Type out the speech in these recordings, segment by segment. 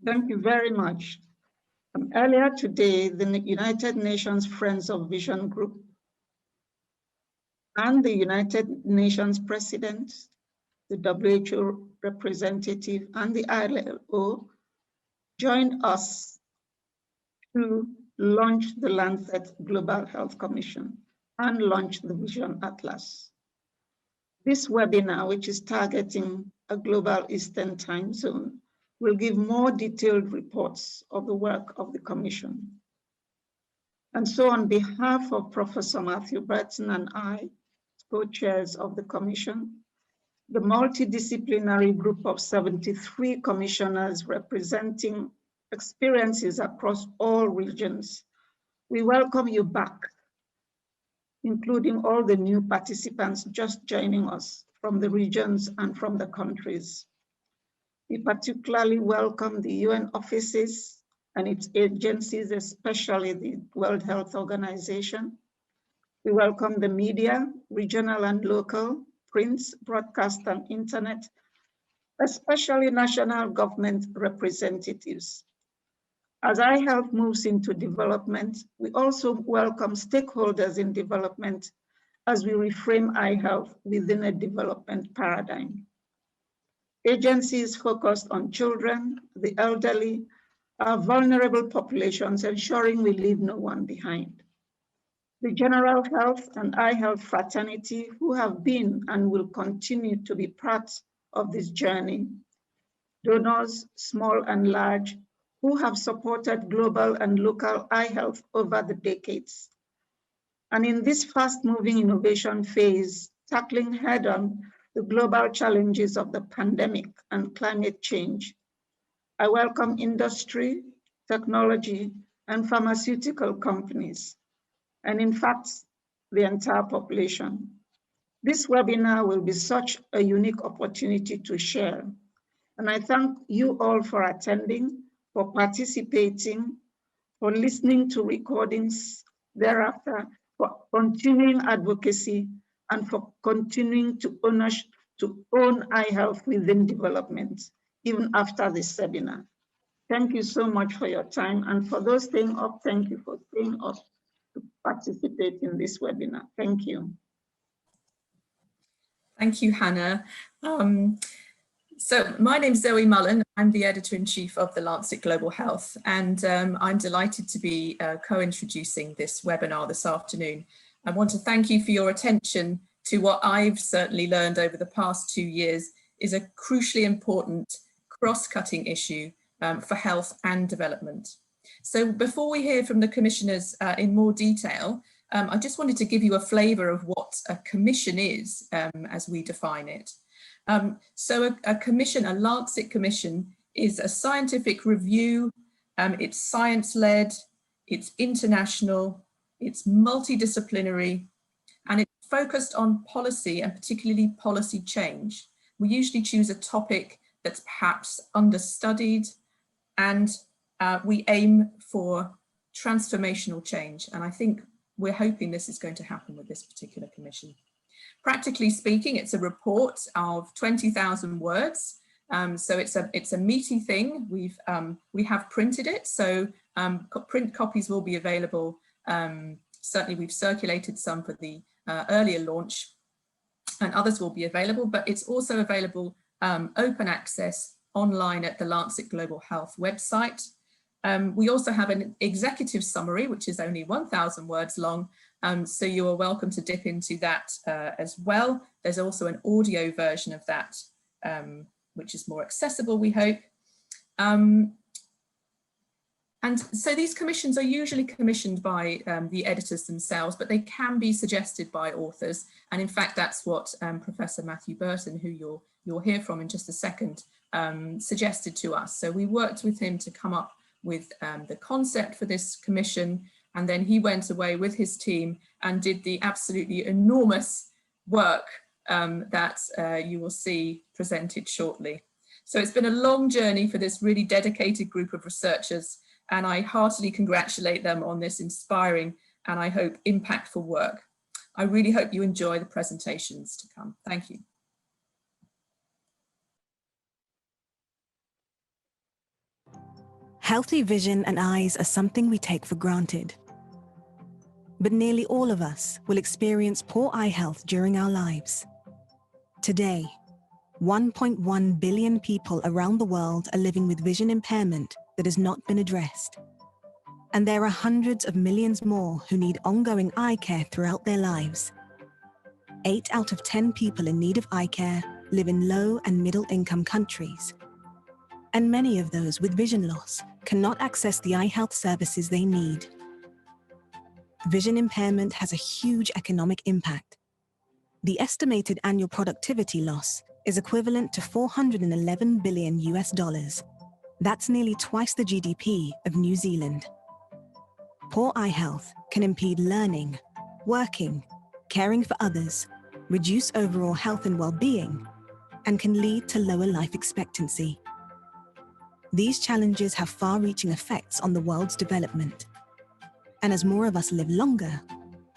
Thank you very much. Earlier today, the United Nations Friends of Vision Group and the United Nations President, the WHO representative, and the ILO joined us to launch the Lancet Global Health Commission and launch the Vision Atlas. This webinar, which is targeting a global Eastern time zone, will give more detailed reports of the work of the Commission. And so on behalf of Professor Matthew Burton and I, co-chairs of the Commission, the multidisciplinary group of 73 commissioners representing experiences across all regions, we welcome you back, including all the new participants just joining us from the regions and from the countries. We particularly welcome the UN offices and its agencies, especially the World Health Organization. We welcome the media, regional and local, print, broadcast, and internet, especially national government representatives. As iHealth moves into development, we also welcome stakeholders in development as we reframe iHealth within a development paradigm. Agencies focused on children, the elderly, our vulnerable populations, ensuring we leave no one behind. The general health and iHealth fraternity, who have been and will continue to be part of this journey. Donors, small and large, who have supported global and local iHealth over the decades. And in this fast-moving innovation phase, tackling head-on the global challenges of the pandemic and climate change, I welcome industry, technology, and pharmaceutical companies, and in fact, the entire population. This webinar will be such a unique opportunity to share. And I thank you all for attending, for participating, for listening to recordings thereafter, for continuing advocacy, and for continuing to own iHealth within development, even after this webinar. Thank you so much for your time. And for those staying up, thank you for staying up to participate in this webinar. Thank you. Thank you, Hannah. So my name's Zoe Mullen. I'm the editor-in-chief of the Lancet Global Health, and I'm delighted to be co-introducing this webinar this afternoon. I want to thank you for your attention to what I've certainly learned over the past 2 years is a crucially important cross-cutting issue for health and development. So before we hear from the commissioners in more detail, I just wanted to give you a flavour of what a commission is as we define it. So a commission, a Lancet Commission, is a scientific review. It's science-led, it's international, it's multidisciplinary, and it's focused on policy and particularly policy change. We usually choose a topic that's perhaps understudied, and we aim for transformational change. And I think we're hoping this is going to happen with this particular commission. Practically speaking, it's a report of 20,000 words. So it's a meaty thing. We have printed it, so print copies will be available. Certainly we've circulated some for the earlier launch, and others will be available, but it's also available open access online at the Lancet Global Health website. We also have an executive summary, which is only 1,000 words long, so you are welcome to dip into that as well. There's also an audio version of that, which is more accessible, we hope. And so these commissions are usually commissioned by the editors themselves, but they can be suggested by authors. And in fact, that's what Professor Matthew Burton, who you'll hear from in just a second, suggested to us. So we worked with him to come up with the concept for this commission, and then he went away with his team and did the absolutely enormous work that you will see presented shortly. So it's been a long journey for this really dedicated group of researchers, and I heartily congratulate them on this inspiring and I hope impactful work. I really hope you enjoy the presentations to come. Thank you. Healthy vision and eyes are something we take for granted. But nearly all of us will experience poor eye health during our lives. Today, 1.1 billion people around the world are living with vision impairment that has not been addressed. And there are hundreds of millions more who need ongoing eye care throughout their lives. 8 out of 10 people in need of eye care live in low and middle income countries. And many of those with vision loss cannot access the eye health services they need. Vision impairment has a huge economic impact. The estimated annual productivity loss is equivalent to $411 billion US. That's nearly twice the GDP of New Zealand. Poor eye health can impede learning, working, caring for others, reduce overall health and well-being, and can lead to lower life expectancy. These challenges have far-reaching effects on the world's development. And as more of us live longer,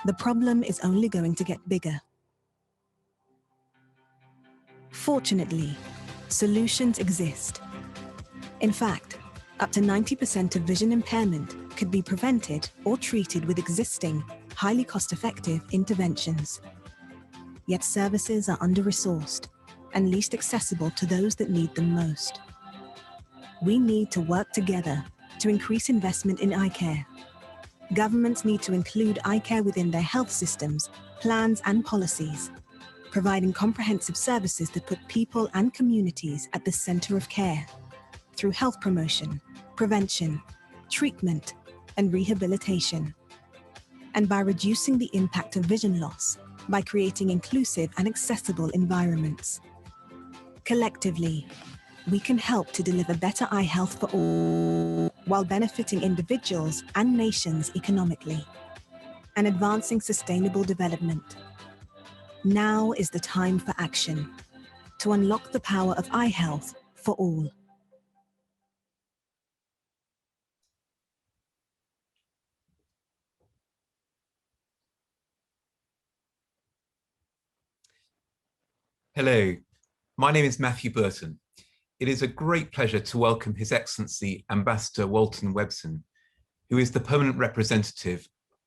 the problem is only going to get bigger. Fortunately, solutions exist. In fact, up to 90% of vision impairment could be prevented or treated with existing, highly cost-effective interventions. Yet services are under-resourced and least accessible to those that need them most. We need to work together to increase investment in eye care. Governments need to include eye care within their health systems, plans and policies, providing comprehensive services that put people and communities at the center of care through health promotion, prevention, treatment, and rehabilitation. And by reducing the impact of vision loss by creating inclusive and accessible environments. Collectively, we can help to deliver better eye health for all, while benefiting individuals and nations economically, and advancing sustainable development. Now is the time for action, to unlock the power of eye health for all. Hello, my name is Matthew Burton. It is a great pleasure to welcome His Excellency Ambassador Walton Webson, who is the permanent representative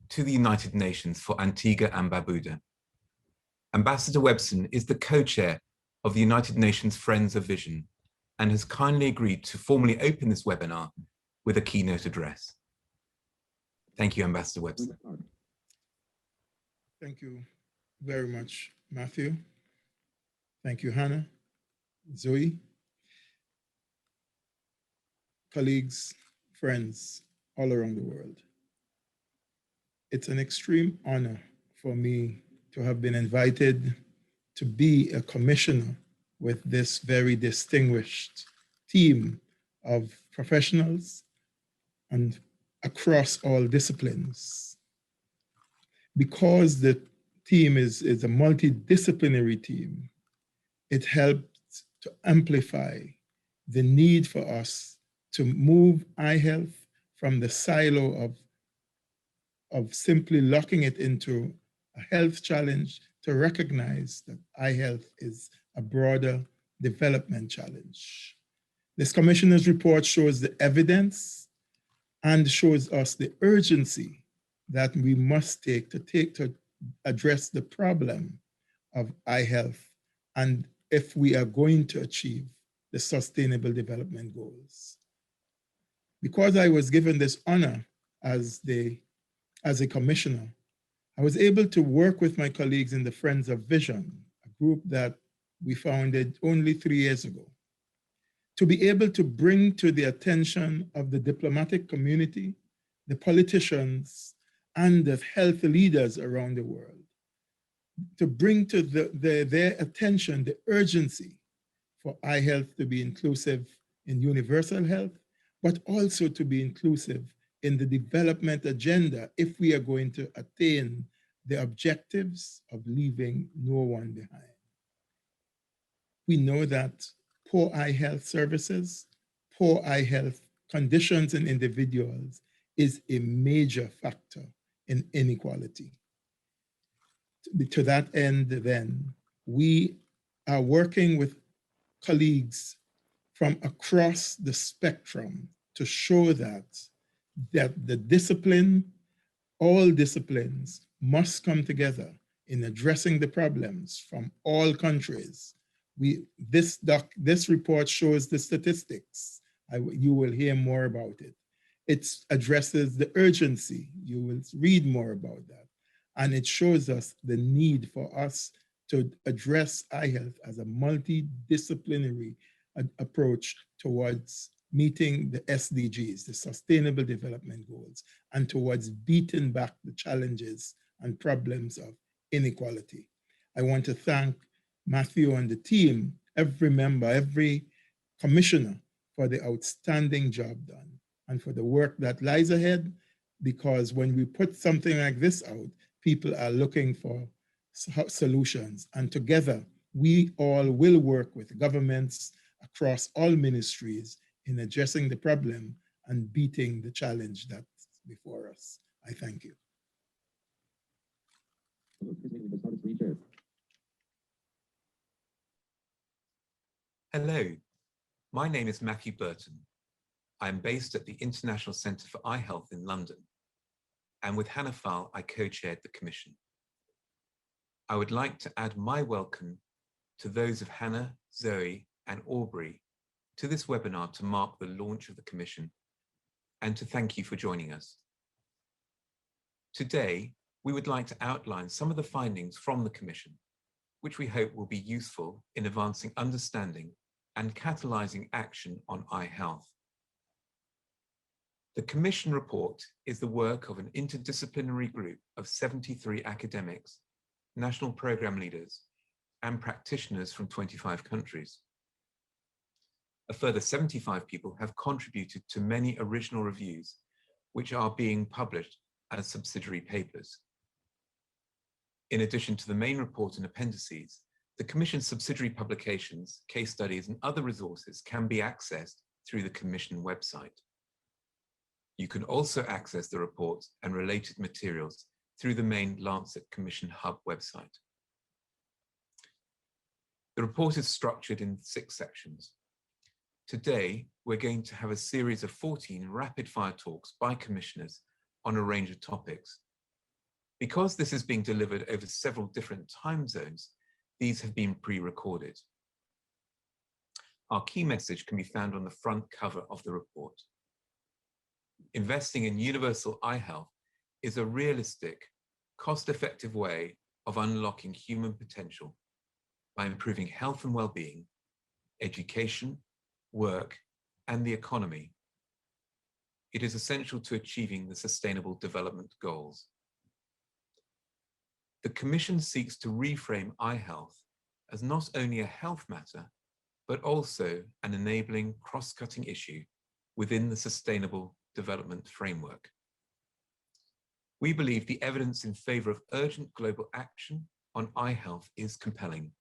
to the United Nations for Antigua and Barbuda. Ambassador Webson is the co-chair of the United Nations Friends of Vision and has kindly agreed to formally open this webinar with a keynote address. Thank you, Ambassador Webson. Thank you very much, Matthew. Thank you, Hannah, Zoe, colleagues, friends all around the world. It's an extreme honor for me to have been invited to be a commissioner with this very distinguished team of professionals and across all disciplines. Because the team is a multidisciplinary team, it helped to amplify the need for us to move eye health from the silo of simply locking it into a health challenge to recognize that eye health is a broader development challenge. This commissioner's report shows the evidence and shows us the urgency that we must take to address the problem of eye health, and if we are going to achieve the Sustainable Development Goals. Because I was given this honor as a commissioner, I was able to work with my colleagues in the Friends of Vision, a group that we founded only 3 years ago, to be able to bring to the attention of the diplomatic community, the politicians, and the health leaders around the world, to bring to their attention the urgency for eye health to be inclusive in universal health, but also to be inclusive in the development agenda if we are going to attain the objectives of leaving no one behind. We know that poor eye health services, poor eye health conditions in individuals is a major factor in inequality. To that end, then, we are working with colleagues from across the spectrum to show that the discipline, all disciplines must come together in addressing the problems from all countries. This report shows the statistics. You will hear more about it. It addresses the urgency. You will read more about that. And it shows us the need for us to address eye health as a multidisciplinary approach towards meeting the SDGs, the Sustainable Development Goals, and towards beating back the challenges and problems of inequality. I want to thank Matthew and the team, every member, every commissioner, for the outstanding job done and for the work that lies ahead, because when we put something like this out, people are looking for solutions, and together we all will work with governments across all ministries in addressing the problem and beating the challenge that's before us. I thank you. Hello, my name is Matthew Burton. I am based at the International Centre for Eye Health in London, and with Hannah Fahl, I co-chaired the Commission. I would like to add my welcome to those of Hannah, Zoe, and Aubrey to this webinar to mark the launch of the Commission, and to thank you for joining us. Today, we would like to outline some of the findings from the Commission, which we hope will be useful in advancing understanding and catalysing action on eye health. The Commission report is the work of an interdisciplinary group of 73 academics, national programme leaders, and practitioners from 25 countries. A further 75 people have contributed to many original reviews, which are being published as subsidiary papers. In addition to the main report and appendices, the Commission's subsidiary publications, case studies, and other resources can be accessed through the Commission website. You can also access the reports and related materials through the main Lancet Commission Hub website. The report is structured in 6 sections. Today, we're going to have a series of 14 rapid-fire talks by commissioners on a range of topics. Because this is being delivered over several different time zones, these have been pre-recorded. Our key message can be found on the front cover of the report. Investing in universal eye health is a realistic, cost-effective way of unlocking human potential by improving health and well-being, education, work, and the economy. It is essential to achieving the Sustainable Development Goals. The Commission seeks to reframe eye health as not only a health matter, but also an enabling cross-cutting issue within the Sustainable Development Framework. We believe the evidence in favour of urgent global action on eye health is compelling.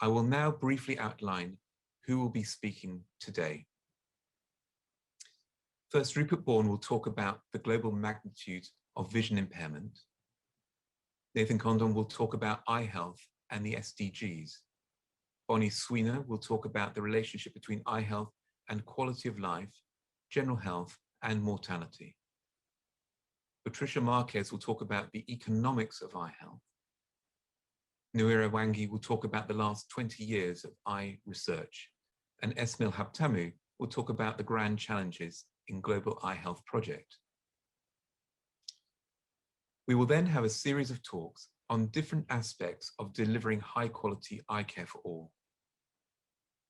I will now briefly outline who will be speaking today. First, Rupert Bourne will talk about the global magnitude of vision impairment. Nathan Condon will talk about eye health and the SDGs. Bonnie Sweener will talk about the relationship between eye health and quality of life, general health, and mortality. Patricia Marquez will talk about the economics of eye health. Nuira Wangi will talk about the last 20 years of eye research. And Esmail Habtamu will talk about the grand challenges in Global Eye Health Project. We will then have a series of talks on different aspects of delivering high quality eye care for all.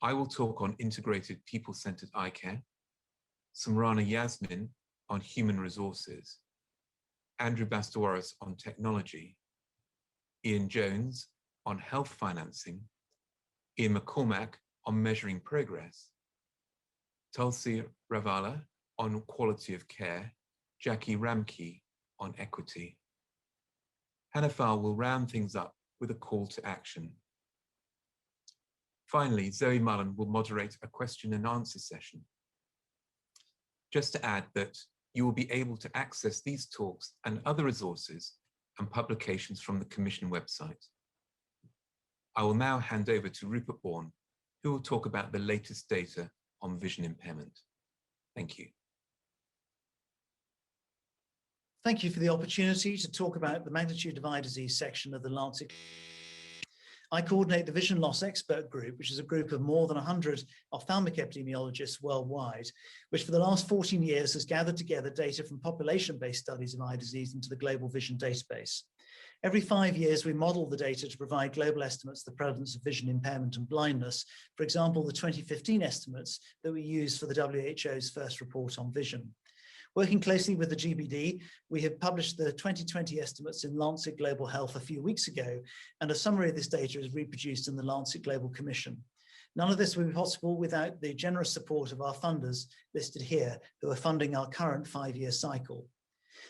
I will talk on integrated people-centered eye care, Samrana Yasmin on human resources, Andrew Bastawaris on technology, Ian Jones on health financing, Ian McCormack on measuring progress, Tulsi Ravala on quality of care, Jackie Ramke on equity. Hannah Fahl will round things up with a call to action. Finally, Zoe Mullen will moderate a question and answer session. Just to add that you will be able to access these talks and other resources and publications from the Commission website. I will now hand over to Rupert Bourne, who will talk about the latest data on vision impairment. Thank you. Thank you for the opportunity to talk about the magnitude of eye disease section of the Lancet. I coordinate the Vision Loss Expert Group, which is a group of more than 100 ophthalmic epidemiologists worldwide, which for the last 14 years has gathered together data from population-based studies of eye disease into the Global Vision Database. Every 5 years, we model the data to provide global estimates of the prevalence of vision impairment and blindness. For example, the 2015 estimates that we used for the WHO's first report on vision. Working closely with the GBD, we have published the 2020 estimates in Lancet Global Health a few weeks ago, and a summary of this data is reproduced in the Lancet Global Commission. None of this would be possible without the generous support of our funders listed here, who are funding our current 5-year cycle.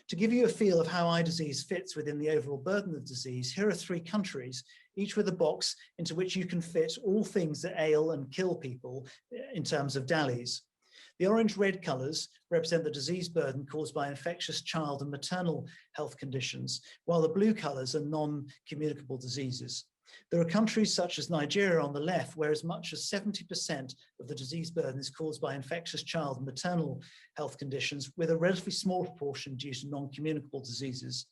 To give you a feel of how eye disease fits within the overall burden of disease, here are 3 countries, each with a box into which you can fit all things that ail and kill people in terms of DALYs. The orange-red colours represent the disease burden caused by infectious child and maternal health conditions, while the blue colours are non-communicable diseases. There are countries such as Nigeria on the left, where as much as 70% of the disease burden is caused by infectious child and maternal health conditions, with a relatively small proportion due to non-communicable diseases.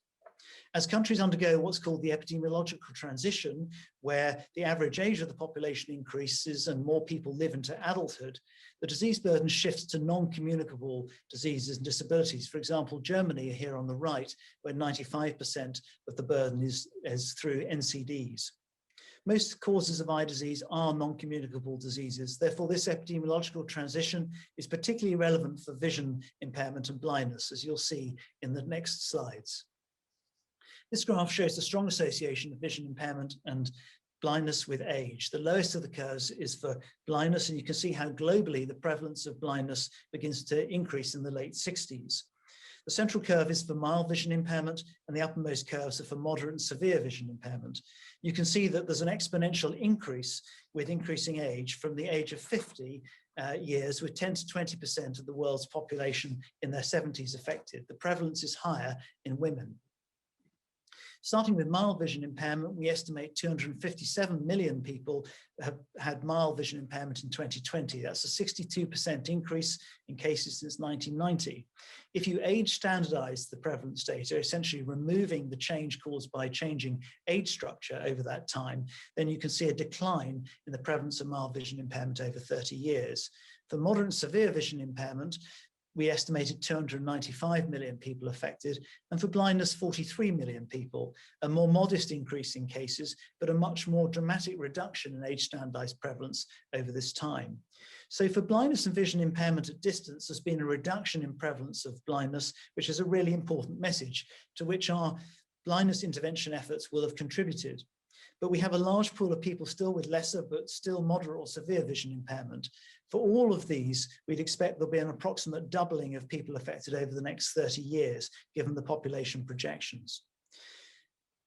As countries undergo what's called the epidemiological transition, where the average age of the population increases and more people live into adulthood, the disease burden shifts to non-communicable diseases and disabilities. For example, Germany here on the right, where 95% of the burden is through NTDs. Most causes of eye disease are non-communicable diseases. Therefore, this epidemiological transition is particularly relevant for vision impairment and blindness, as you'll see in the next slides. This graph shows the strong association of vision impairment and blindness with age. The lowest of the curves is for blindness, and you can see how globally the prevalence of blindness begins to increase in the late 60s. The central curve is for mild vision impairment, and the uppermost curves are for moderate and severe vision impairment. You can see that there's an exponential increase with increasing age from the age of 50 years, with 10 to 20% of the world's population in their 70s affected. The prevalence is higher in women. Starting with mild vision impairment, we estimate 257 million people have had mild vision impairment in 2020. That's a 62% increase in cases since 1990. If you age standardize the prevalence data, essentially removing the change caused by changing age structure over that time, then you can see a decline in the prevalence of mild vision impairment over 30 years. For moderate and severe vision impairment, we estimated 295 million people affected, and for blindness, 43 million people, a more modest increase in cases, but a much more dramatic reduction in age standardized prevalence over this time. So for blindness and vision impairment at distance, there's been a reduction in prevalence of blindness, which is a really important message to which our blindness intervention efforts will have contributed. But we have a large pool of people still with lesser but still moderate or severe vision impairment. For all of these, we'd expect there'll be an approximate doubling of people affected over the next 30 years, given the population projections.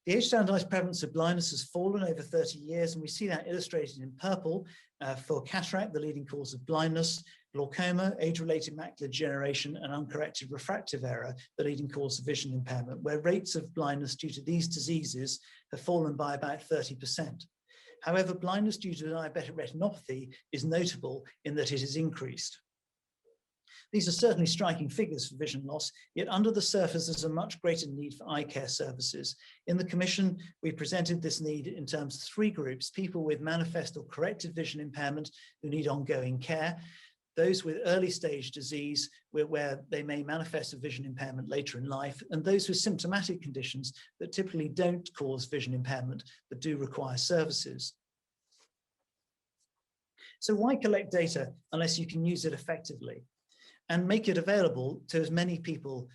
The age standardized prevalence of blindness has fallen over 30 years, and we see that illustrated in purple for cataract, the leading cause of blindness, glaucoma, age-related macular degeneration, and uncorrected refractive error, the leading cause of vision impairment, where rates of blindness due to these diseases have fallen by about 30%. However, blindness due to diabetic retinopathy is notable in that it has increased. These are certainly striking figures for vision loss, yet under the surface there's a much greater need for eye care services. In the Commission, we presented this need in terms of 3 groups: people with manifest or corrected vision impairment who need ongoing care, those with early stage disease where they may manifest a vision impairment later in life, and those with symptomatic conditions that typically don't cause vision impairment but do require services. So why collect data unless you can use it effectively and make it available to as many people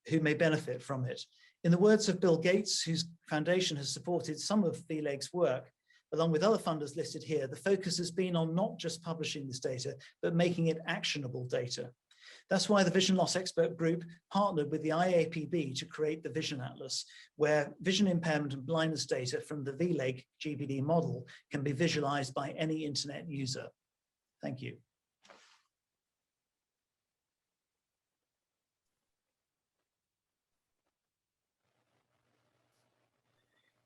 who may benefit from it? In the words of Bill Gates, whose foundation has supported some of VLEG's work, along with other funders listed here, the focus has been on not just publishing this data, but making it actionable data. That's why the Vision Loss Expert Group partnered with the IAPB to create the Vision Atlas, where vision impairment and blindness data from the VLEG GBD model can be visualized by any internet user. Thank you.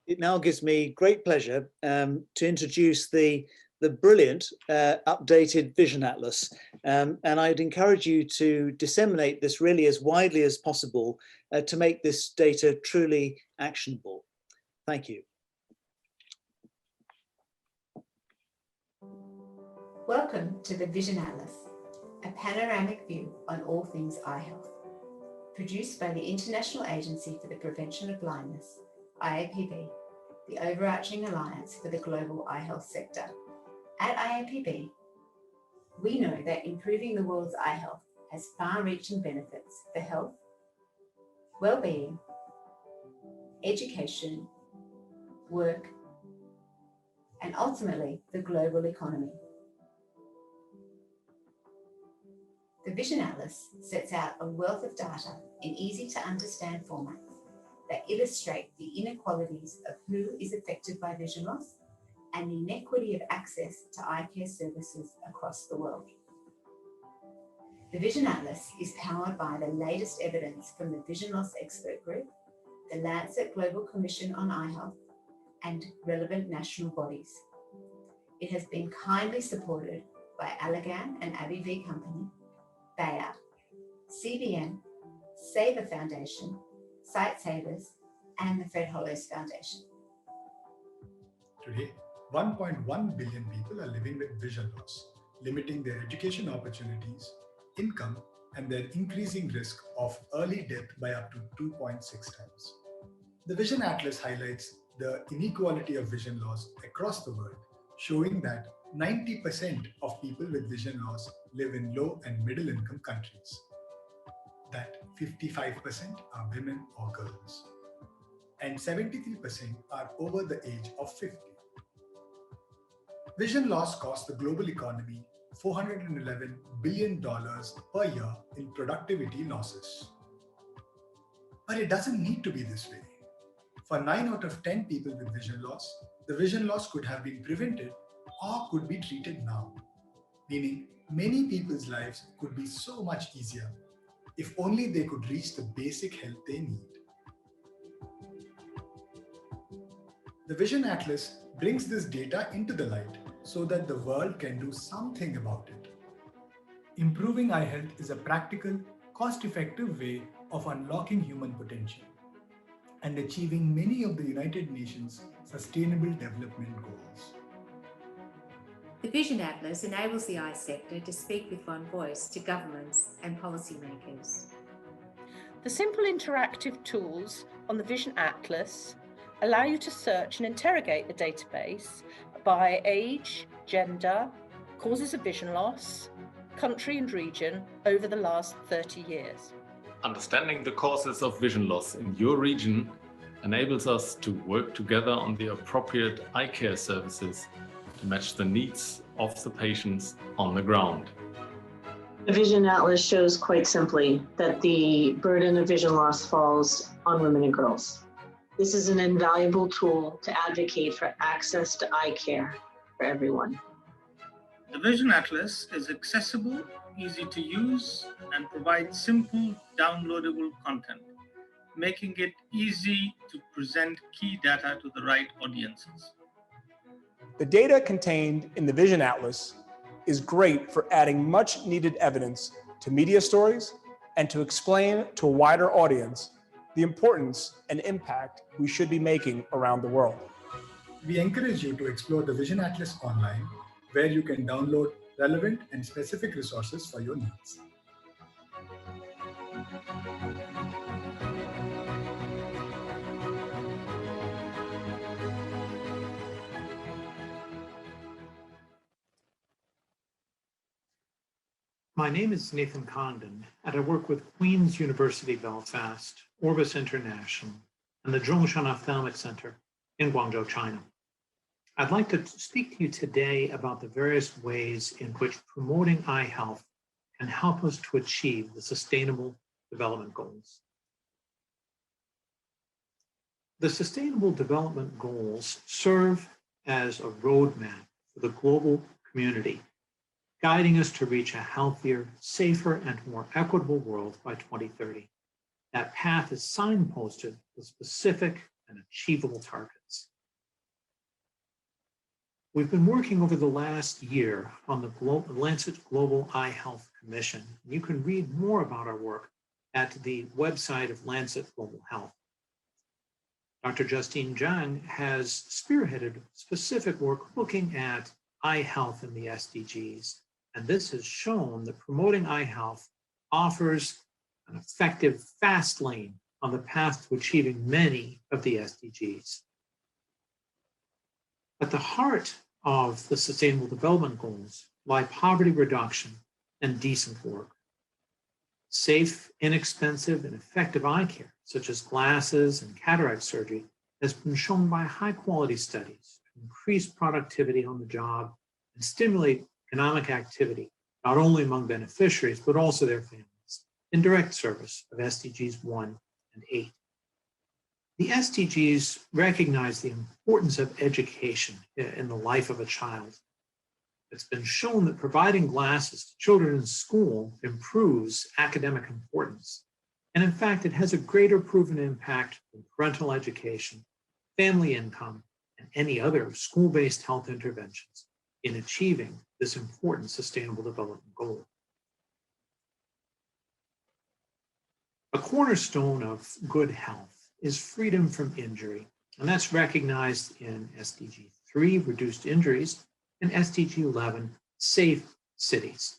It now gives me great pleasure to introduce the the brilliant updated Vision Atlas. And I'd encourage you to disseminate this really as widely as possible to make this data truly actionable. Thank you. Welcome to the Vision Atlas, a panoramic view on all things eye health. Produced by the International Agency for the Prevention of Blindness, IAPB, the overarching alliance for the global eye health sector. At IAPB, we know that improving the world's eye health has far-reaching benefits for health, well-being, education, work, and ultimately the global economy. The Vision Atlas sets out a wealth of data in easy-to-understand formats that illustrate the inequalities of who is affected by vision loss and the inequity of access to eye care services across the world. The Vision Atlas is powered by the latest evidence from the Vision Loss Expert Group, the Lancet Global Commission on Eye Health, and relevant national bodies. It has been kindly supported by Allergan and Abbey V Company, Bayer, CBN, Saver Foundation, Sight Savers, and the Fred Hollows Foundation. Today, 1.1 billion people are living with vision loss, limiting their education opportunities, income, and their increasing risk of early death by up to 2.6 times. The Vision Atlas highlights the inequality of vision loss across the world, showing that 90% of people with vision loss live in low and middle income countries, that 55% are women or girls, and 73% are over the age of 50. Vision loss costs the global economy $411 billion per year in productivity losses. But it doesn't need to be this way. For 9 out of 10 people with vision loss, the vision loss could have been prevented or could be treated now, meaning many people's lives could be so much easier if only they could reach the basic help they need. The Vision Atlas brings this data into the light so that the world can do something about it. Improving eye health is a practical, cost-effective way of unlocking human potential and achieving many of the United Nations Sustainable Development Goals. The Vision Atlas enables the eye sector to speak with one voice to governments and policymakers. The simple interactive tools on the Vision Atlas allow you to search and interrogate the database by age, gender, causes of vision loss, country and region over the last 30 years. Understanding the causes of vision loss in your region enables us to work together on the appropriate eye care services to match the needs of the patients on the ground. The Vision Atlas shows quite simply that the burden of vision loss falls on women and girls. This is an invaluable tool to advocate for access to eye care for everyone. The Vision Atlas is accessible, easy to use, and provides simple, downloadable content, making it easy to present key data to the right audiences. The data contained in the Vision Atlas is great for adding much needed evidence to media stories and to explain to a wider audience the importance and impact we should be making around the world. We encourage you to explore the Vision Atlas online, where you can download relevant and specific resources for your needs. My name is Nathan Condon, and I work with Queen's University Belfast, Orbis International, and the Zhongshan Ophthalmic Center in Guangzhou, China. I'd like to speak to you today about the various ways in which promoting eye health can help us to achieve the Sustainable Development Goals. The Sustainable Development Goals serve as a roadmap for the global community, guiding us to reach a healthier, safer, and more equitable world by 2030. That path is signposted with specific and achievable targets. We've been working over the last year on the Lancet Global Eye Health Commission. You can read more about our work at the website of Lancet Global Health. Dr. Justine Zhang has spearheaded specific work looking at eye health in the SDGs. And this has shown that promoting eye health offers an effective fast lane on the path to achieving many of the SDGs. At the heart of the Sustainable Development Goals lie poverty reduction and decent work. Safe, inexpensive, and effective eye care, such as glasses and cataract surgery, has been shown by high-quality studies to increase productivity on the job and stimulate economic activity, not only among beneficiaries, but also their families, in direct service of SDGs 1 and 8. The SDGs recognize the importance of education in the life of a child. It's been shown that providing glasses to children in school improves academic importance. And in fact, it has a greater proven impact than parental education, family income, and any other school-based health interventions in achieving this important Sustainable Development Goal. A cornerstone of good health is freedom from injury, and that's recognized in SDG 3, reduced injuries, and SDG 11, safe cities.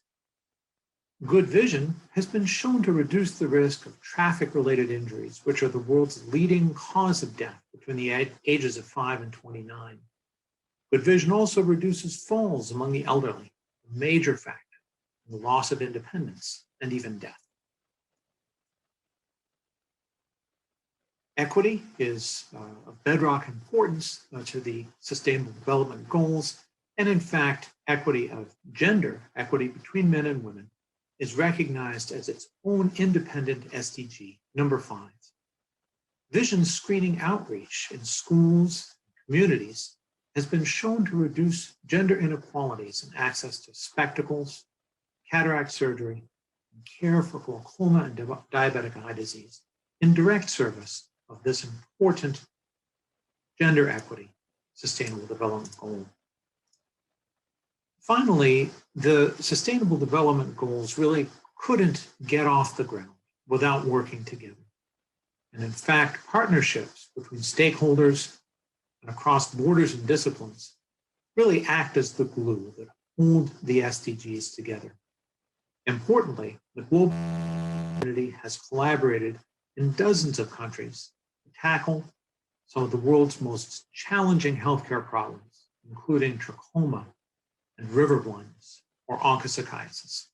Good vision has been shown to reduce the risk of traffic-related injuries, which are the world's leading cause of death between the ages of 5 and 29. Good vision also reduces falls among the elderly, a major factor in the loss of independence and even death. Equity is of bedrock importance to the Sustainable Development Goals, and in fact, equity of gender, equity between men and women, is recognized as its own independent SDG, number 5. Vision screening outreach in schools and communities has been shown to reduce gender inequalities in access to spectacles, cataract surgery, and care for glaucoma and diabetic eye disease in direct service of this important gender equity Sustainable Development Goal. Finally, the Sustainable Development Goals really couldn't get off the ground without working together. And in fact, partnerships between stakeholders and across borders and disciplines really act as the glue that hold the SDGs together. Importantly, the global community has collaborated in dozens of countries to tackle some of the world's most challenging healthcare problems, including trachoma and river blindness or onchocerciasis.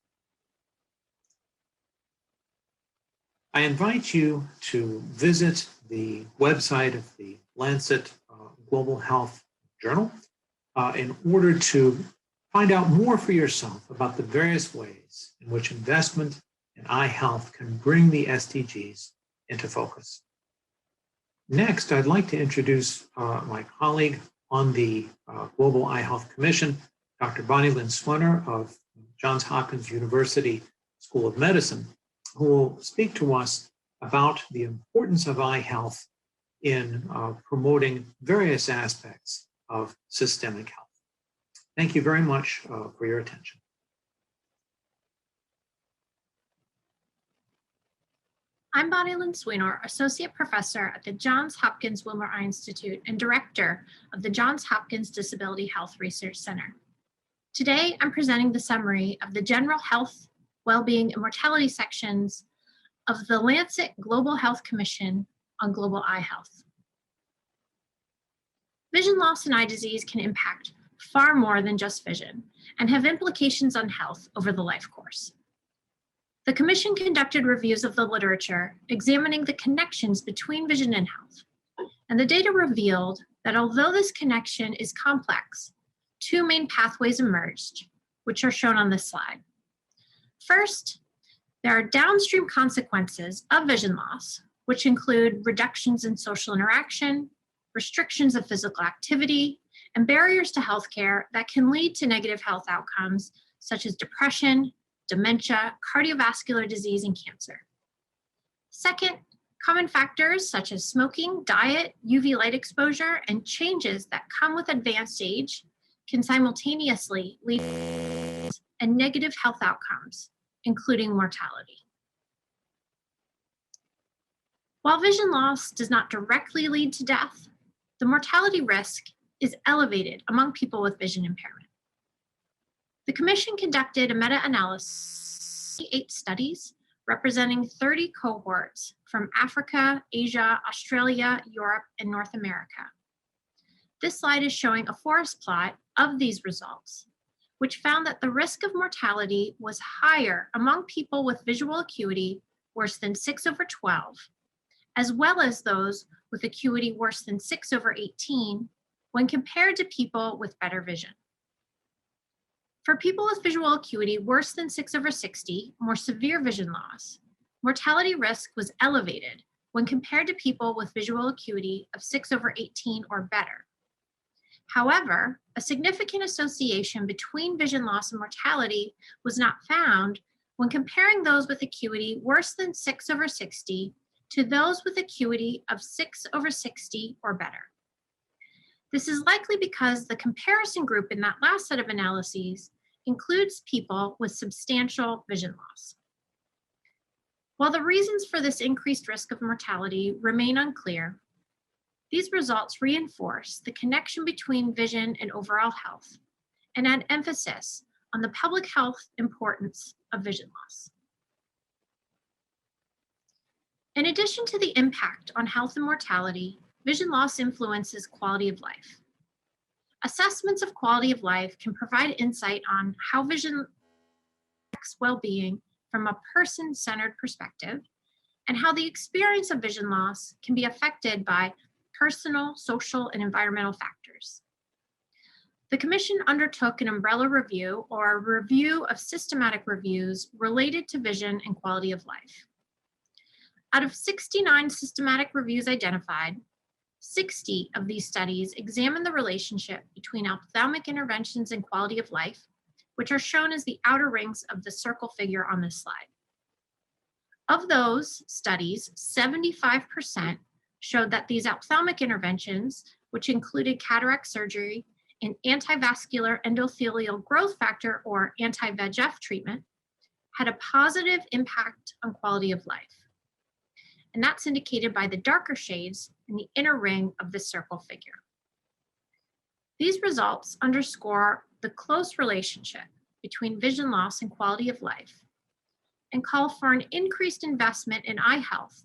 I invite you to visit the website of the Lancet Global Health Journal in order to find out more for yourself about the various ways in which investment in eye health can bring the SDGs into focus. Next, I'd like to introduce my colleague on the Global Eye Health Commission, Dr. Bonnie Lynn Swenner of Johns Hopkins University School of Medicine, who will speak to us about the importance of eye health in promoting various aspects of systemic health. Thank you very much for your attention. I'm Bonnie Lynn Swenor, Associate Professor at the Johns Hopkins Wilmer Eye Institute and Director of the Johns Hopkins Disability Health Research Center. Today, I'm presenting the summary of the General Health, Wellbeing, and Mortality sections of the Lancet Global Health Commission on Global Eye Health. Vision loss and eye disease can impact far more than just vision and have implications on health over the life course. The Commission conducted reviews of the literature examining the connections between vision and health, and the data revealed that although this connection is complex, two main pathways emerged, which are shown on this slide. First, there are downstream consequences of vision loss, which include reductions in social interaction, restrictions of physical activity, and barriers to healthcare that can lead to negative health outcomes such as depression, dementia, cardiovascular disease, and cancer. Second, common factors such as smoking, diet, UV light exposure, and changes that come with advanced age can simultaneously lead to negative health outcomes, including mortality. While vision loss does not directly lead to death, the mortality risk is elevated among people with vision impairment. The Commission conducted a meta-analysis of 8 studies representing 30 cohorts from Africa, Asia, Australia, Europe, and North America. This slide is showing a forest plot of these results, which found that the risk of mortality was higher among people with visual acuity worse than 6/12, as well as those with acuity worse than 6/18 when compared to people with better vision. For people with visual acuity worse than 6/60, more severe vision loss, mortality risk was elevated when compared to people with visual acuity of 6/18 or better. However, a significant association between vision loss and mortality was not found when comparing those with acuity worse than 6/60 to those with acuity of 6/60 or better. This is likely because the comparison group in that last set of analyses includes people with substantial vision loss. While the reasons for this increased risk of mortality remain unclear, these results reinforce the connection between vision and overall health and add emphasis on the public health importance of vision loss. In addition to the impact on health and mortality, vision loss influences quality of life. Assessments of quality of life can provide insight on how vision affects well-being from a person-centered perspective, and how the experience of vision loss can be affected by personal, social, and environmental factors. The Commission undertook an umbrella review, or a review of systematic reviews related to vision and quality of life. Out of 69 systematic reviews identified, 60 of these studies examined the relationship between ophthalmic interventions and quality of life, which are shown as the outer rings of the circle figure on this slide. Of those studies, 75% showed that these ophthalmic interventions, which included cataract surgery and antivascular endothelial growth factor or anti-VEGF treatment, had a positive impact on quality of life. And that's indicated by the darker shades in the inner ring of the circle figure. These results underscore the close relationship between vision loss and quality of life, and call for an increased investment in eye health,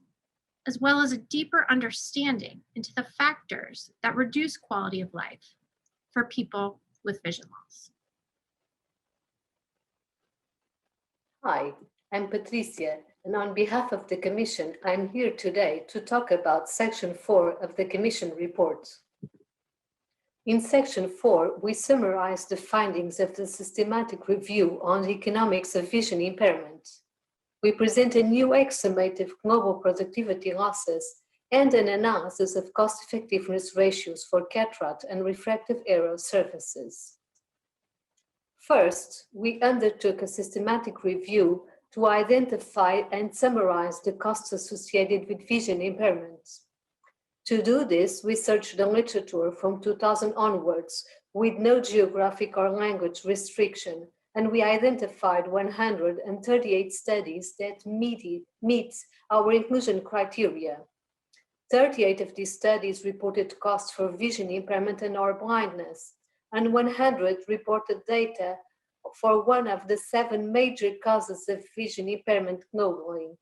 as well as a deeper understanding into the factors that reduce quality of life for people with vision loss. Hi, I'm Patricia, and on behalf of the Commission, I'm here today to talk about Section 4 of the Commission report. In Section 4, we summarize the findings of the systematic review on the economics of vision impairment. We present a new estimate of global productivity losses and an analysis of cost-effectiveness ratios for cataract and refractive error services. First, we undertook a systematic review to identify and summarize the costs associated with vision impairments. To do this, we searched the literature from 2000 onwards with no geographic or language restriction, and we identified 138 studies that meet our inclusion criteria. 38 of these studies reported costs for vision impairment and or blindness, and 100 reported data for one of the 7 major causes of vision impairment globally.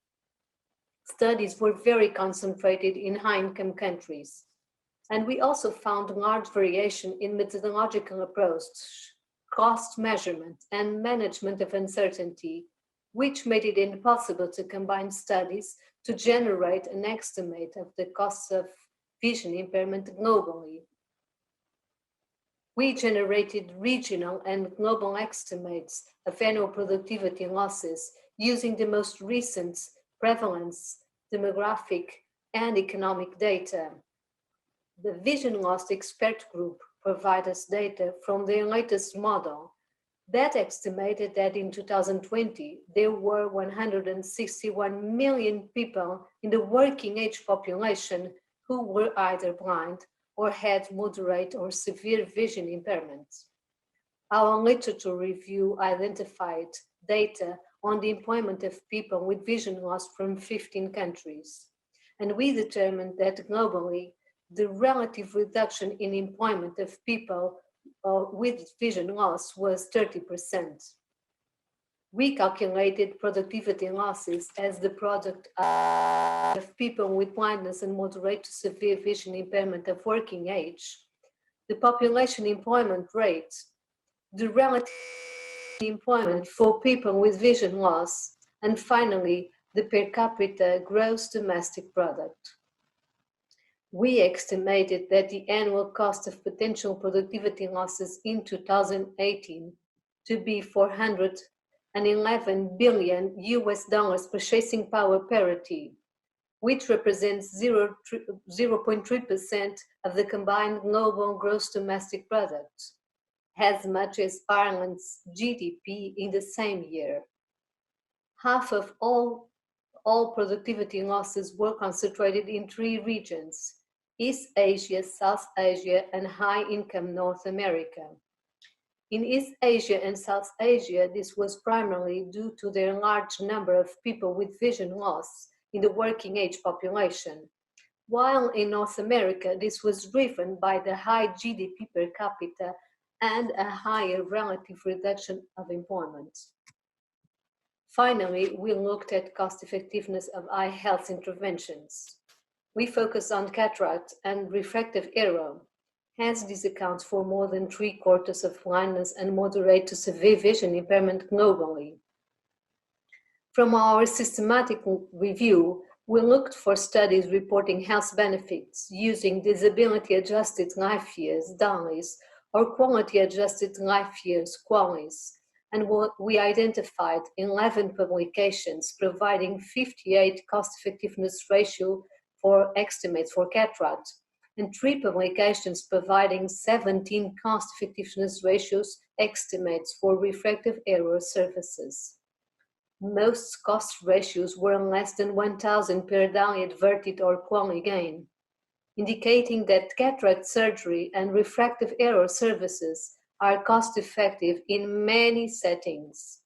Studies were very concentrated in high-income countries. And we also found large variation in methodological approach, cost measurement, and management of uncertainty, which made it impossible to combine studies to generate an estimate of the costs of vision impairment globally. We generated regional and global estimates of annual productivity losses using the most recent prevalence, demographic, and economic data. The vision loss expert group provided us data from their latest model that estimated that in 2020, there were 161 million people in the working age population who were either blind or had moderate or severe vision impairments. Our literature review identified data on the employment of people with vision loss from 15 countries. And we determined that globally, the relative reduction in employment of people with vision loss was 30%. We calculated productivity losses as the product of people with blindness and moderate to severe vision impairment of working age, the population employment rate, the relative employment for people with vision loss, and finally, the per capita gross domestic product. We estimated that the annual cost of potential productivity losses in 2018 to be $411 billion purchasing power parity, which represents 0.3% of the combined global gross domestic product, as much as Ireland's GDP in the same year. Half of all productivity losses were concentrated in 3 regions: East Asia, South Asia, and high-income North America. In East Asia and South Asia, this was primarily due to their large number of people with vision loss in the working age population, while in North America, this was driven by the high GDP per capita and a higher relative reduction of employment. Finally, we looked at cost effectiveness of eye health interventions. We focused on cataract and refractive error, as this accounts for more than 3/4 of blindness and moderate to severe vision impairment globally. From our systematic review, we looked for studies reporting health benefits using disability-adjusted life years, DALYs, or quality-adjusted life years, QALYs, and we identified 11 publications providing 58 cost-effectiveness ratio for estimates for cataract, and 3 publications providing 17 cost-effectiveness ratios estimates for refractive error surfaces. Most cost ratios were less than 1,000 per DALY adverted or QALY gain, indicating that cataract surgery and refractive error services are cost-effective in many settings.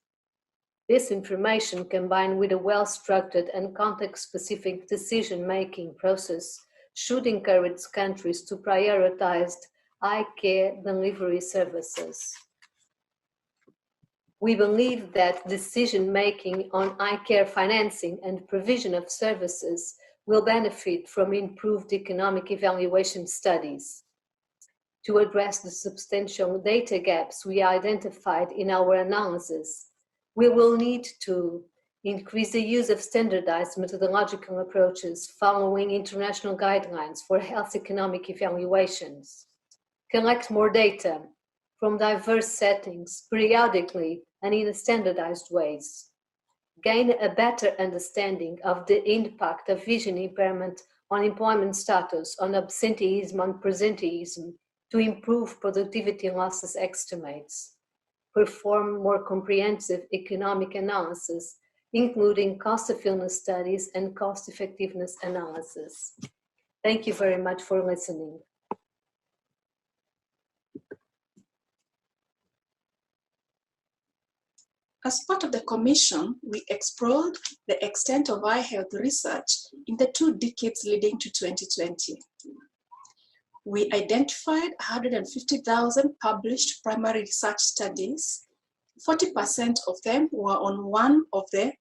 This information, combined with a well-structured and context-specific decision-making process, should encourage countries to prioritize eye care delivery services. We believe that decision-making on eye care financing and provision of services will benefit from improved economic evaluation studies. To address the substantial data gaps we identified in our analysis, we will need to increase the use of standardized methodological approaches following international guidelines for health economic evaluations, collect more data from diverse settings periodically and in standardized ways, gain a better understanding of the impact of vision impairment on employment status, on absenteeism, on presenteeism, to improve productivity losses estimates, perform more comprehensive economic analysis, including cost-effectiveness studies and cost-effectiveness analysis. Thank you very much for listening. As part of the Commission, we explored the extent of eye health research in the 2 decades leading to 2020. We identified 150,000 published primary research studies. 40% of them were on one of the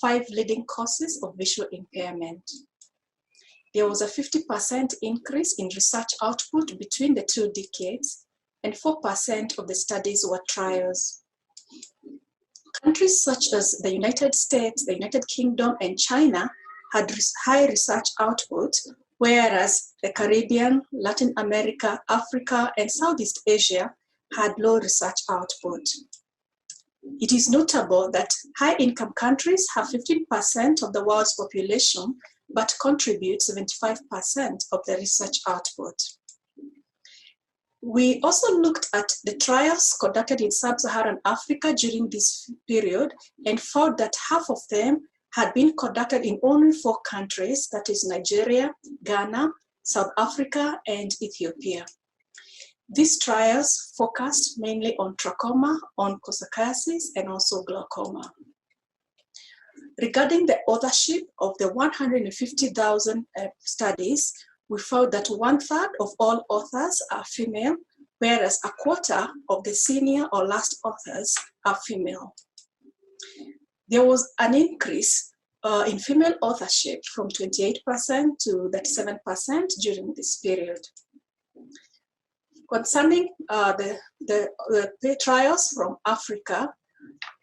5 leading causes of visual impairment. There was a 50% increase in research output between the 2 decades, and 4% of the studies were trials. Countries such as the United States, the United Kingdom, and China had high research output, whereas the Caribbean, Latin America, Africa, and Southeast Asia had low research output. It is notable that high-income countries have 15% of the world's population, but contribute 75% of the research output. We also looked at the trials conducted in Sub-Saharan Africa during this period and found that half of them had been conducted in only 4 countries, that is Nigeria, Ghana, South Africa, and Ethiopia. These trials focused mainly on trachoma, onchocerciasis, and also glaucoma. Regarding the authorship of the 150,000 studies, we found that 1/3 of all authors are female, whereas 1/4 of the senior or last authors are female. There was an increase in female authorship from 28% to 37% during this period. Concerning the trials from Africa,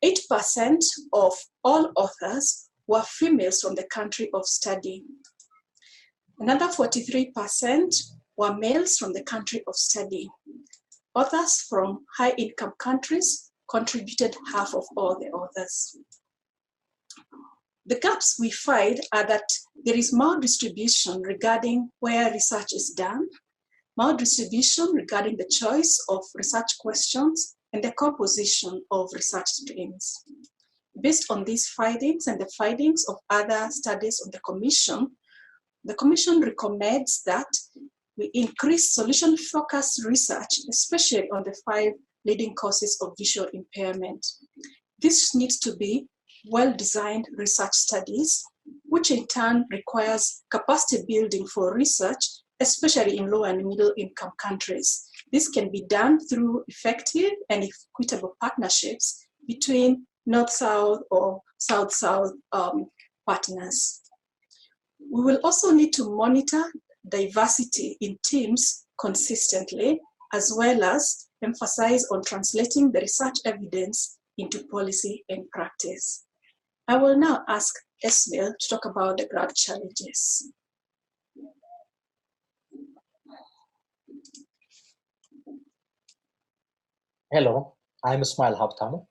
8% of all authors were females from the country of study. Another 43% were males from the country of study. Authors from high-income countries contributed half of all the authors. The gaps we find are that there is maldistribution regarding where research is done, maldistribution regarding the choice of research questions, and the composition of research streams. Based on these findings and the findings of other studies of the Commission recommends that we increase solution-focused research, especially on the 5 leading causes of visual impairment. This needs to be well-designed research studies, which in turn requires capacity building for research, especially in low and middle income countries. This can be done through effective and equitable partnerships between North-South or South-South partners. We will also need to monitor diversity in teams consistently, as well as emphasize on translating the research evidence into policy and practice. I will now ask Esmail to talk about the grant challenges. Hello, I'm Ismail Habtamu.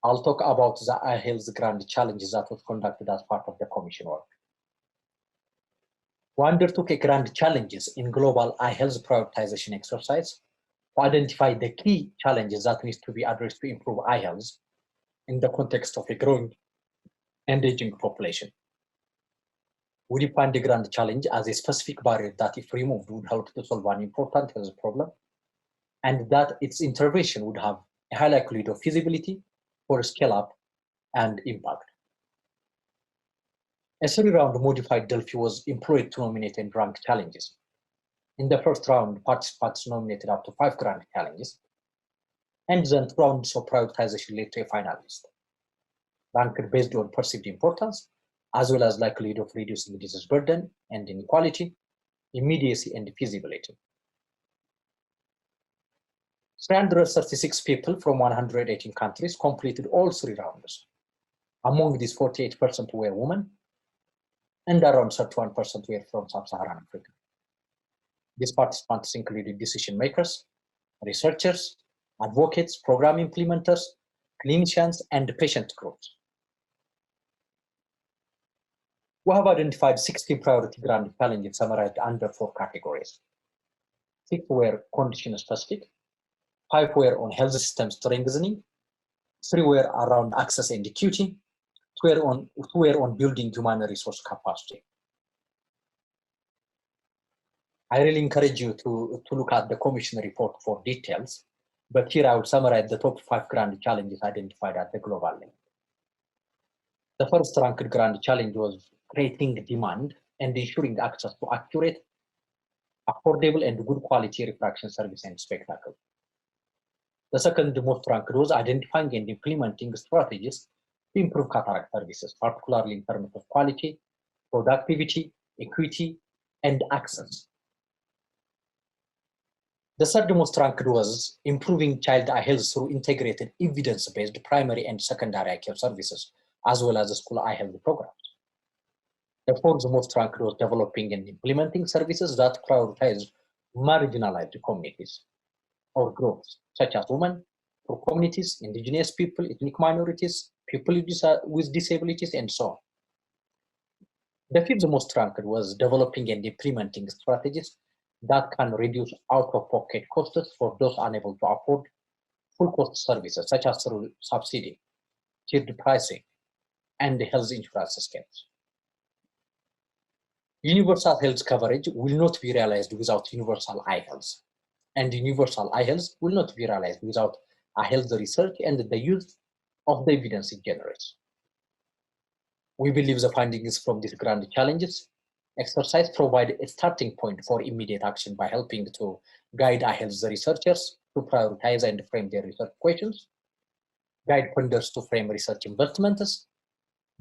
I'll talk about the iHealth Grand Challenges that was conducted as part of the Commission work. We undertook a grand challenges in global iHealth prioritization exercise to identify the key challenges that needs to be addressed to improve iHealth in the context of a growing and aging population. We defined the grand challenge as a specific barrier that, if removed, would help to solve an important health problem, and that its intervention would have a high likelihood of feasibility for scale up and impact. A 3-round modified Delphi was employed to nominate and rank challenges. In the first round, participants nominated up to 5 grand challenges, and then 2 rounds of prioritization led to a final list, ranked based on perceived importance, as well as likelihood of reducing disease burden and inequality, immediacy, and feasibility. 336 people from 118 countries completed all 3 rounds. Among these, 48% were women, and around 31% were from Sub-Saharan Africa. These participants included decision makers, researchers, advocates, program implementers, clinicians, and patient groups. We have identified 16 priority grand challenges summarized under 4 categories. 6 were condition specific, 5 were on health system strengthening, 3 were around access and equity, 2 were on building human resource capacity. I really encourage you to look at the Commission report for details, but here I would summarize the top 5 grand challenges identified at the global level. The first ranked grand challenge was creating demand and ensuring access to accurate, affordable, and good quality refraction service and spectacle. The second most ranked was identifying and implementing strategies to improve cataract services, particularly in terms of quality, productivity, equity, and access. The third most ranked was improving child eye health through integrated evidence-based primary and secondary eye care services, as well as the school eye health programs. The fourth most ranked was developing and implementing services that prioritize marginalized communities or groups, such as women, poor communities, indigenous people, ethnic minorities, people with disabilities, and so on. The fifth most ranked was developing and implementing strategies that can reduce out-of-pocket costs for those unable to afford full-cost services, such as through subsidy, tiered pricing, and health insurance schemes. Universal health coverage will not be realized without universal eye health. and universal eye health will not be realized without eye health research and the use of the evidence it generates. We believe the findings from these grand challenges exercise provide a starting point for immediate action by helping to guide eye health researchers to prioritize and frame their research questions, guide funders to frame research investments,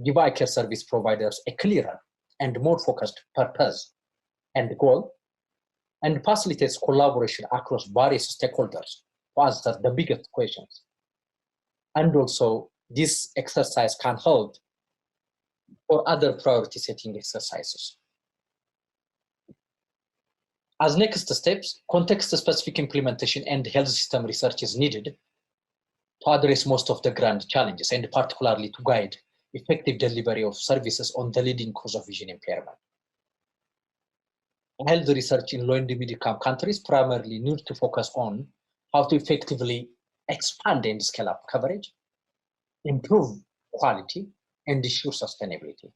give eye care service providers a clearer and more focused purpose and goal, and facilitates collaboration across various stakeholders to answer the biggest questions. And also, this exercise can hold for other priority setting exercises. As next steps, context-specific implementation and health system research is needed to address most of the grand challenges, and particularly to guide effective delivery of services on the leading cause of vision impairment. Health research in low and middle-income countries primarily needs to focus on how to effectively expand and scale up coverage, improve quality, and ensure sustainability.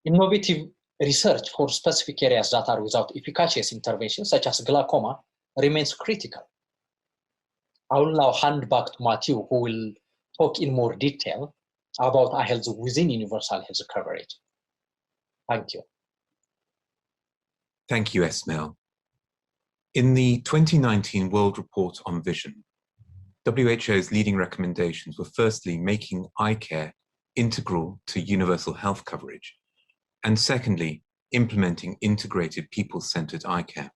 Innovative research for specific areas that are without efficacious interventions, such as glaucoma, remains critical. I will now hand back to Matthew, who will talk in more detail about eye health within universal health coverage. Thank you. Thank you, Esmail. In the 2019 World Report on Vision, WHO's leading recommendations were firstly making eye care integral to universal health coverage, and secondly, implementing integrated people-centered eye care.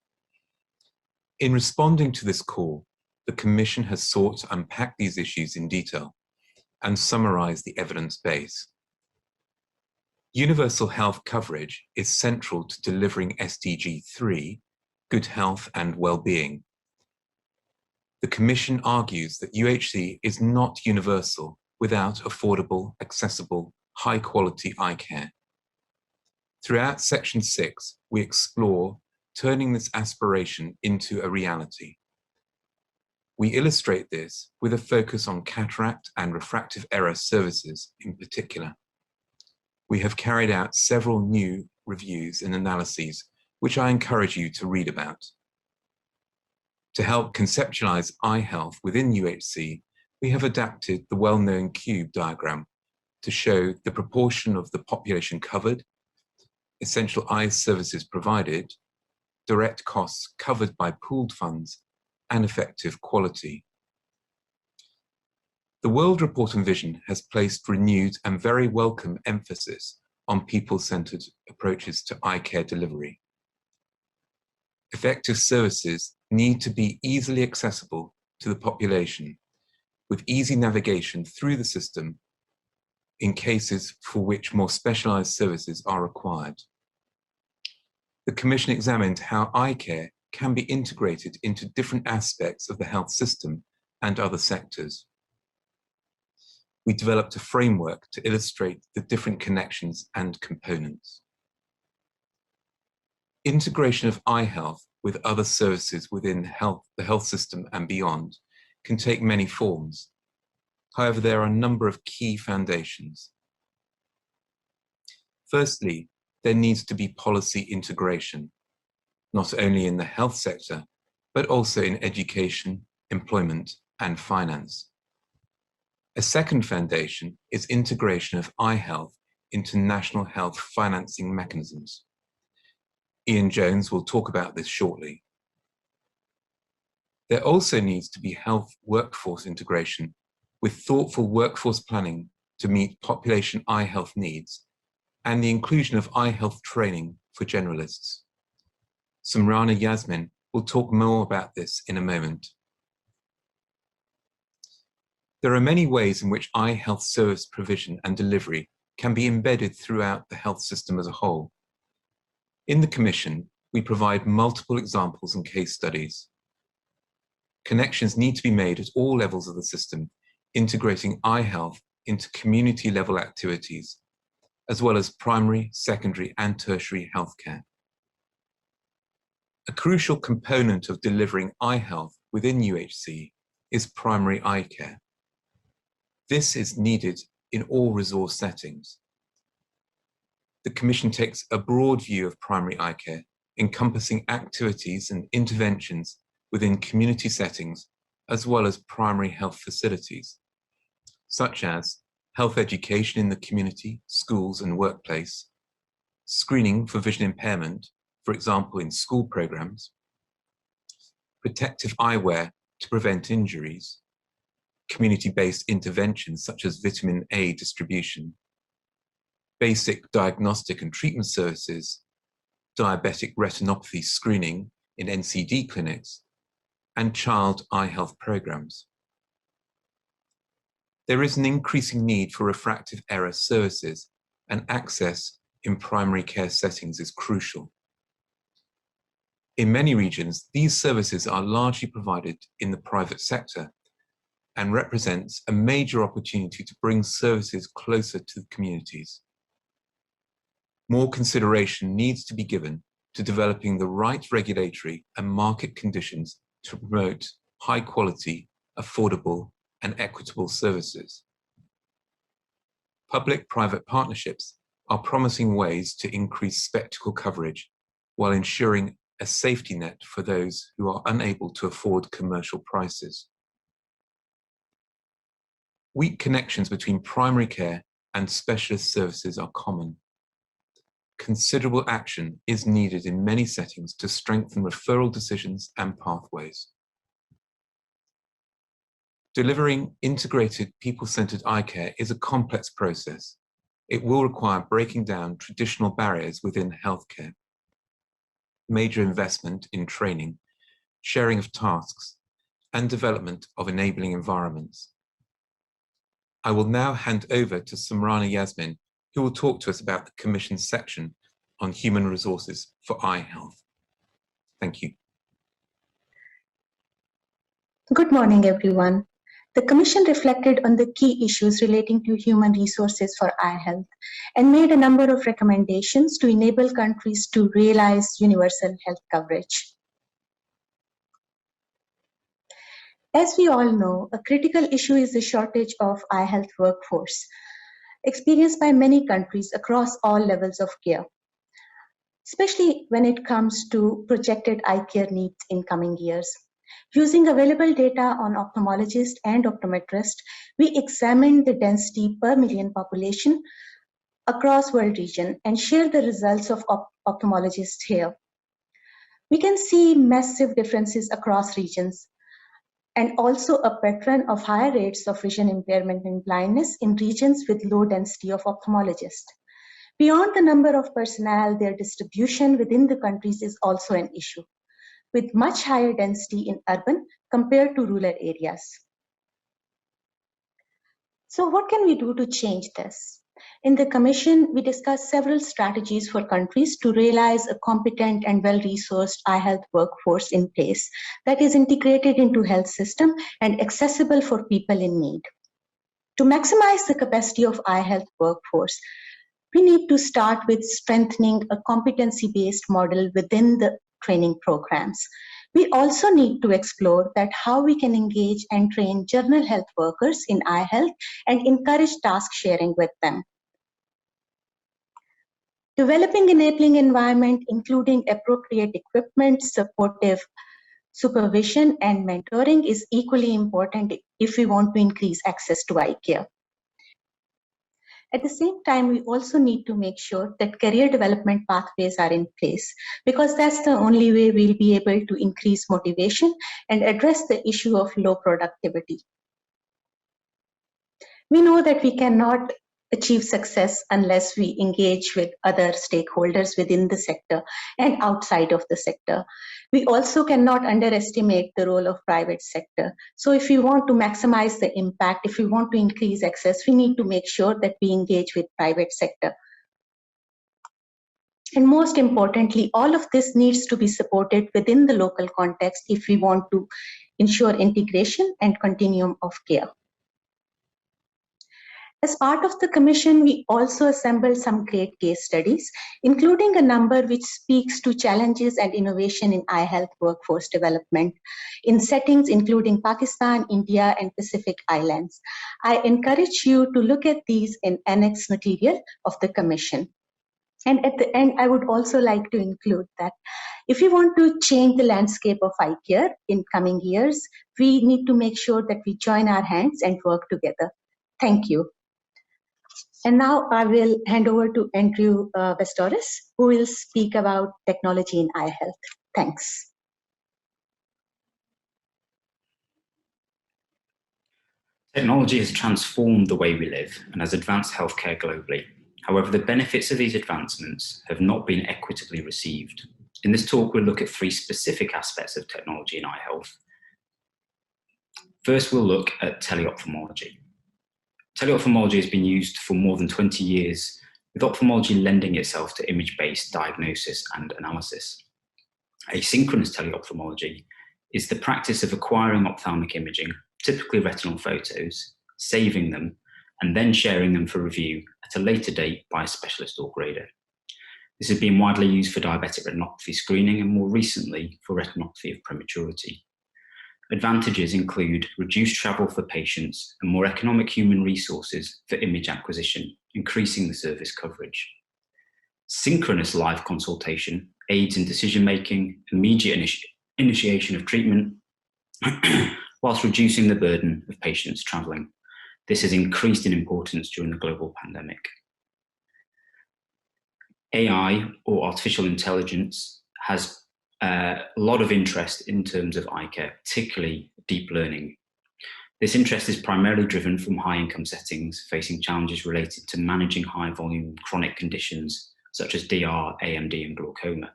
In responding to this call, the Commission has sought to unpack these issues in detail and summarize the evidence base. Universal health coverage is central to delivering SDG 3, good health and well-being. The Commission argues that UHC is not universal without affordable, accessible, high-quality eye care. Throughout Section 6, we explore turning this aspiration into a reality. We illustrate this with a focus on cataract and refractive error services in particular. We have carried out several new reviews and analyses, which I encourage you to read about. To help conceptualize eye health within UHC, we have adapted the well-known cube diagram to show the proportion of the population covered, essential eye services provided, direct costs covered by pooled funds, and effective quality. The World Report on Vision has placed renewed and very welcome emphasis on people-centered approaches to eye care delivery. Effective services need to be easily accessible to the population, with easy navigation through the system in cases for which more specialized services are required. The Commission examined how eye care can be integrated into different aspects of the health system and other sectors. We developed a framework to illustrate the different connections and components. Integration of eye health with other services within the health system and beyond can take many forms. However, there are a number of key foundations. Firstly, there needs to be policy integration, not only in the health sector, but also in education, employment, and finance. A second foundation is integration of eye health into national health financing mechanisms. Ian Jones will talk about this shortly. There also needs to be health workforce integration with thoughtful workforce planning to meet population eye health needs and the inclusion of eye health training for generalists. Samrana Yasmin will talk more about this in a moment. There are many ways in which eye health service provision and delivery can be embedded throughout the health system as a whole. In the Commission, we provide multiple examples and case studies. Connections need to be made at all levels of the system, integrating eye health into community-level activities, as well as primary, secondary, and tertiary healthcare. A crucial component of delivering eye health within UHC is primary eye care. This is needed in all resource settings. The Commission takes a broad view of primary eye care, encompassing activities and interventions within community settings as well as primary health facilities, such as health education in the community, schools and workplace, screening for vision impairment, for example in school programs, protective eyewear to prevent injuries, community-based interventions such as vitamin A distribution, basic diagnostic and treatment services, diabetic retinopathy screening in NCD clinics, and child eye health programs. There is an increasing need for refractive error services, and access in primary care settings is crucial. In many regions, these services are largely provided in the private sector and represents a major opportunity to bring services closer to the communities. More consideration needs to be given to developing the right regulatory and market conditions to promote high quality, affordable, and equitable services. Public-private partnerships are promising ways to increase spectacle coverage while ensuring a safety net for those who are unable to afford commercial prices. Weak connections between primary care and specialist services are common. Considerable action is needed in many settings to strengthen referral decisions and pathways. Delivering integrated, people-centered eye care is a complex process. It will require breaking down traditional barriers within healthcare, major investment in training, sharing of tasks, and development of enabling environments. I will now hand over to Samrana Yasmin, who will talk to us about the Commission's section on human resources for eye health. Thank you. Good morning, everyone. The Commission reflected on the key issues relating to human resources for eye health and made a number of recommendations to enable countries to realize universal health coverage. As we all know, a critical issue is the shortage of eye health workforce, experienced by many countries across all levels of care, especially when it comes to projected eye care needs in coming years. Using available data on ophthalmologists and optometrists, we examined the density per million population across world region and share the results of ophthalmologists here. We can see massive differences across regions and also a pattern of higher rates of vision impairment and blindness in regions with low density of ophthalmologists. Beyond the number of personnel, their distribution within the countries is also an issue, with much higher density in urban compared to rural areas. So what can we do to change this? In the Commission, we discussed several strategies for countries to realize a competent and well-resourced eye health workforce in place that is integrated into health system and accessible for people in need. To maximize the capacity of eye health workforce, we need to start with strengthening a competency-based model within the training programs. We also need to explore that how we can engage and train general health workers in eye health and encourage task sharing with them. Developing enabling environment, including appropriate equipment, supportive supervision, and mentoring is equally important if we want to increase access to eye care. At the same time, we also need to make sure that career development pathways are in place, because that's the only way we'll be able to increase motivation and address the issue of low productivity. We know that we cannot achieve success unless we engage with other stakeholders within the sector and outside of the sector. We also cannot underestimate the role of private sector. So if we want to maximize the impact, if we want to increase access, we need to make sure that we engage with private sector. And most importantly, all of this needs to be supported within the local context if we want to ensure integration and continuum of care. As part of the Commission, we also assembled some great case studies, including a number which speaks to challenges and innovation in eye health workforce development in settings including Pakistan, India, and Pacific Islands. I encourage you to look at these in annex material of the Commission. And at the end, I would also like to include that if we want to change the landscape of eye care in coming years, we need to make sure that we join our hands and work together. Thank you. And now I will hand over to Andrew Vestoris, who will speak about technology in eye health. Thanks. Technology has transformed the way we live and has advanced healthcare globally. However, the benefits of these advancements have not been equitably received. In this talk, we'll look at 3 specific aspects of technology in eye health. First, we'll look at teleophthalmology. Teleophthalmology has been used for more than 20 years, with ophthalmology lending itself to image-based diagnosis and analysis. Asynchronous teleophthalmology is the practice of acquiring ophthalmic imaging, typically retinal photos, saving them, and then sharing them for review at a later date by a specialist or grader. This has been widely used for diabetic retinopathy screening and more recently for retinopathy of prematurity. Advantages include reduced travel for patients and more economic human resources for image acquisition, increasing the service coverage. Synchronous live consultation aids in decision-making, immediate initiation of treatment, whilst reducing the burden of patients traveling. This has increased in importance during the global pandemic. AI, or artificial intelligence, has a lot of interest in terms of eye care, particularly deep learning. This interest is primarily driven from high-income settings facing challenges related to managing high-volume chronic conditions such as DR, AMD, and glaucoma.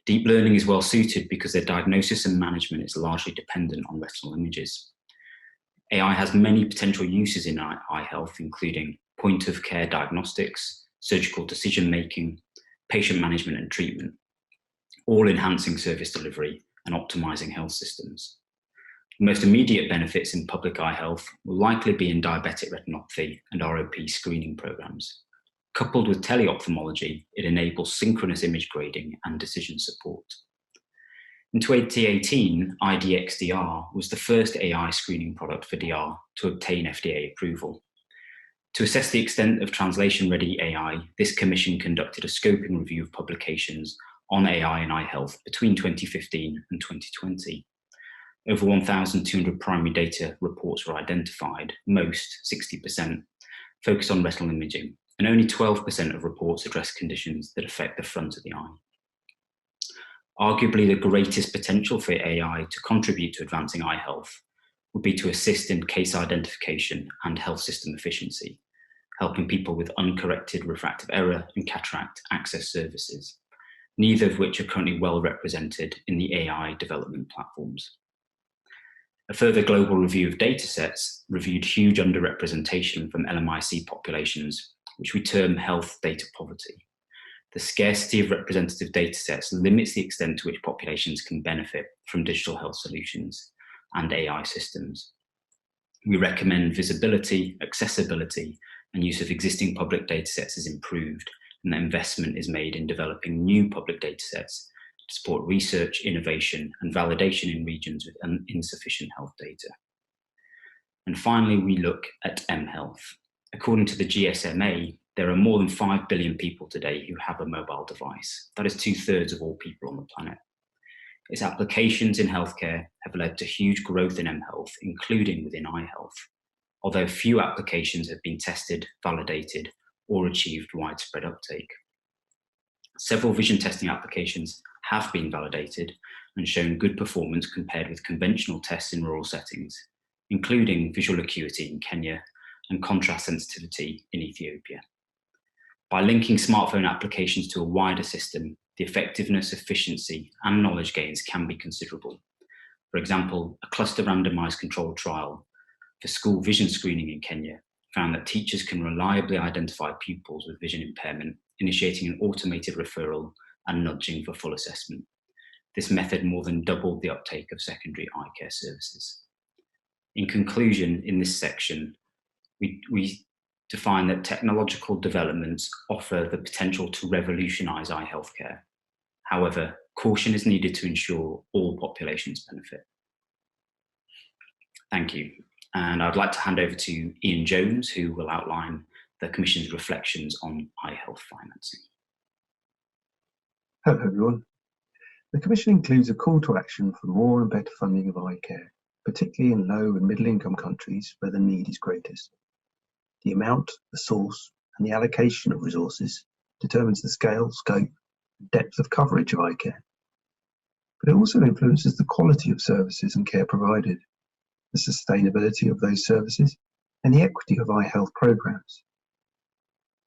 Deep learning is well suited because their diagnosis and management is largely dependent on retinal images. AI has many potential uses in eye health, including point-of-care diagnostics, surgical decision-making, patient management and treatment, all enhancing service delivery and optimizing health systems. The most immediate benefits in public eye health will likely be in diabetic retinopathy and ROP screening programs. Coupled with teleophthalmology, it enables synchronous image grading and decision support. In 2018, IDXDR was the first AI screening product for DR to obtain FDA approval. To assess the extent of translation-ready AI, this commission conducted a scoping review of publications on AI in eye health between 2015 and 2020. Over 1,200 primary data reports were identified, most, 60%, focused on retinal imaging, and only 12% of reports address conditions that affect the front of the eye. Arguably, the greatest potential for AI to contribute to advancing eye health would be to assist in case identification and health system efficiency, helping people with uncorrected refractive error and cataract access services, neither of which are currently well represented in the AI development platforms. A further global review of datasets reviewed huge underrepresentation from LMIC populations, which we term health data poverty. The scarcity of representative datasets limits the extent to which populations can benefit from digital health solutions and AI systems. We recommend visibility, accessibility, and use of existing public datasets is improved, and that investment is made in developing new public datasets to support research, innovation, and validation in regions with insufficient health data. And finally, we look at mHealth. According to the GSMA, there are more than 5 billion people today who have a mobile device. That is 2/3 of all people on the planet. Its applications in healthcare have led to huge growth in mHealth, including within eye health, although few applications have been tested, validated, or achieved widespread uptake. Several vision testing applications have been validated and shown good performance compared with conventional tests in rural settings, including visual acuity in Kenya and contrast sensitivity in Ethiopia. By linking smartphone applications to a wider system, the effectiveness, efficiency, and knowledge gains can be considerable. For example, a cluster randomized controlled trial for school vision screening in Kenya found that teachers can reliably identify pupils with vision impairment, initiating an automated referral and nudging for full assessment. This method more than doubled the uptake of secondary eye care services. In conclusion, in this section, we define that technological developments offer the potential to revolutionize eye healthcare. However, caution is needed to ensure all populations benefit. Thank you. And I'd like to hand over to Ian Jones, who will outline the Commission's reflections on eye health financing. Hello everyone. The Commission includes a call to action for more and better funding of eye care, particularly in low and middle income countries where the need is greatest. The amount, the source and the allocation of resources determines the scale, scope and depth of coverage of eye care. But it also influences the quality of services and care provided, the sustainability of those services and the equity of eye health programmes.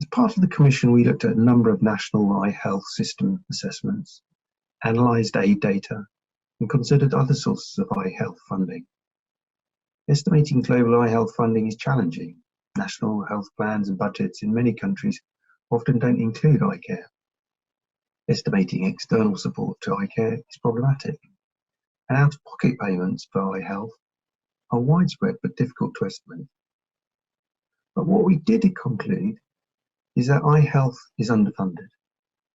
As part of the Commission, we looked at a number of national eye health system assessments, analysed aid data, and considered other sources of eye health funding. Estimating global eye health funding is challenging. National health plans and budgets in many countries often don't include eye care. Estimating external support to eye care is problematic, and out-of-pocket payments for eye health are widespread but difficult to estimate. But what we did conclude is that eye health is underfunded.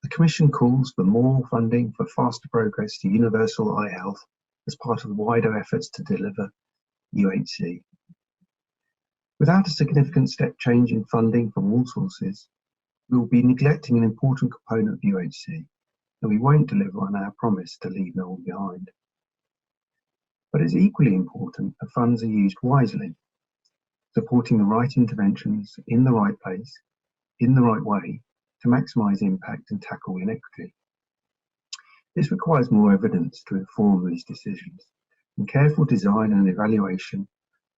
The Commission calls for more funding for faster progress to universal eye health as part of the wider efforts to deliver UHC. Without a significant step change in funding from all sources, we will be neglecting an important component of UHC, and we won't deliver on our promise to leave no one behind. But it's equally important that funds are used wisely, supporting the right interventions in the right place, in the right way, to maximise impact and tackle inequity. This requires more evidence to inform these decisions, and careful design and evaluation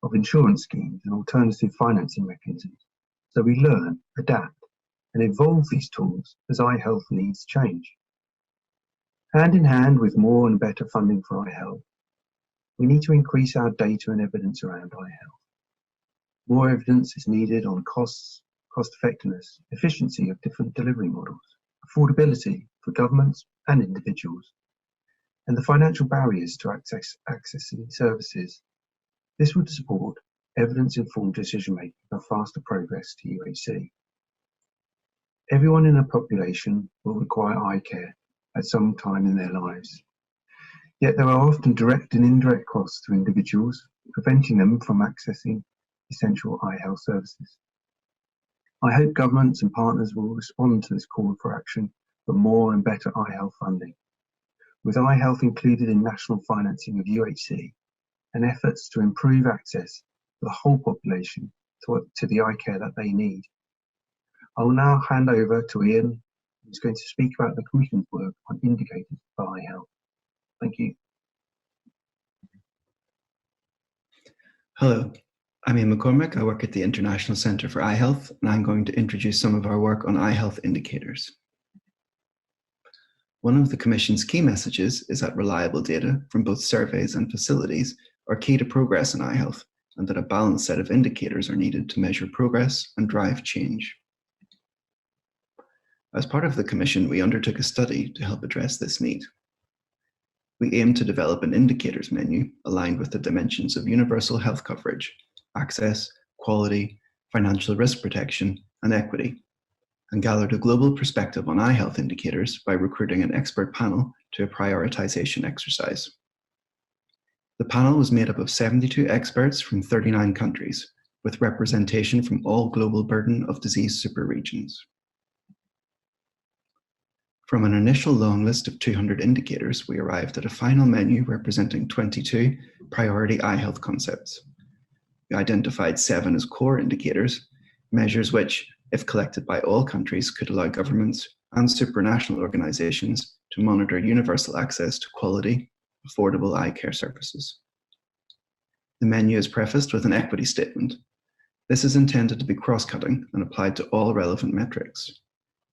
of insurance schemes and alternative financing mechanisms, so we learn, adapt, and evolve these tools as eye health needs change. Hand in hand with more and better funding for eye health, we need to increase our data and evidence around eye health. More evidence is needed on costs, cost effectiveness, efficiency of different delivery models, affordability for governments and individuals, and the financial barriers to accessing services. This would support evidence-informed decision-making for faster progress to UHC. Everyone in a population will require eye care at some time in their lives. Yet there are often direct and indirect costs to individuals, preventing them from accessing essential eye health services. I hope governments and partners will respond to this call for action for more and better eye health funding, with eye health included in national financing of UHC and efforts to improve access for the whole population to the eye care that they need. I will now hand over to Ian, who's going to speak about the Commission's work on indicators for eye health. Thank you. Hello. I'm Ian McCormick. I work at the International Centre for Eye Health, and I'm going to introduce some of our work on eye health indicators. One of the Commission's key messages is that reliable data from both surveys and facilities are key to progress in eye health, and that a balanced set of indicators are needed to measure progress and drive change. As part of the Commission, we undertook a study to help address this need. We aim to develop an indicators menu aligned with the dimensions of universal health coverage, access, quality, financial risk protection, and equity, and gathered a global perspective on eye health indicators by recruiting an expert panel to a prioritization exercise. The panel was made up of 72 experts from 39 countries, with representation from all global burden of disease superregions. From an initial long list of 200 indicators, we arrived at a final menu representing 22 priority eye health concepts. We identified 7 as core indicators, measures which, if collected by all countries, could allow governments and supranational organisations to monitor universal access to quality, affordable eye care services. The menu is prefaced with an equity statement. This is intended to be cross-cutting and applied to all relevant metrics.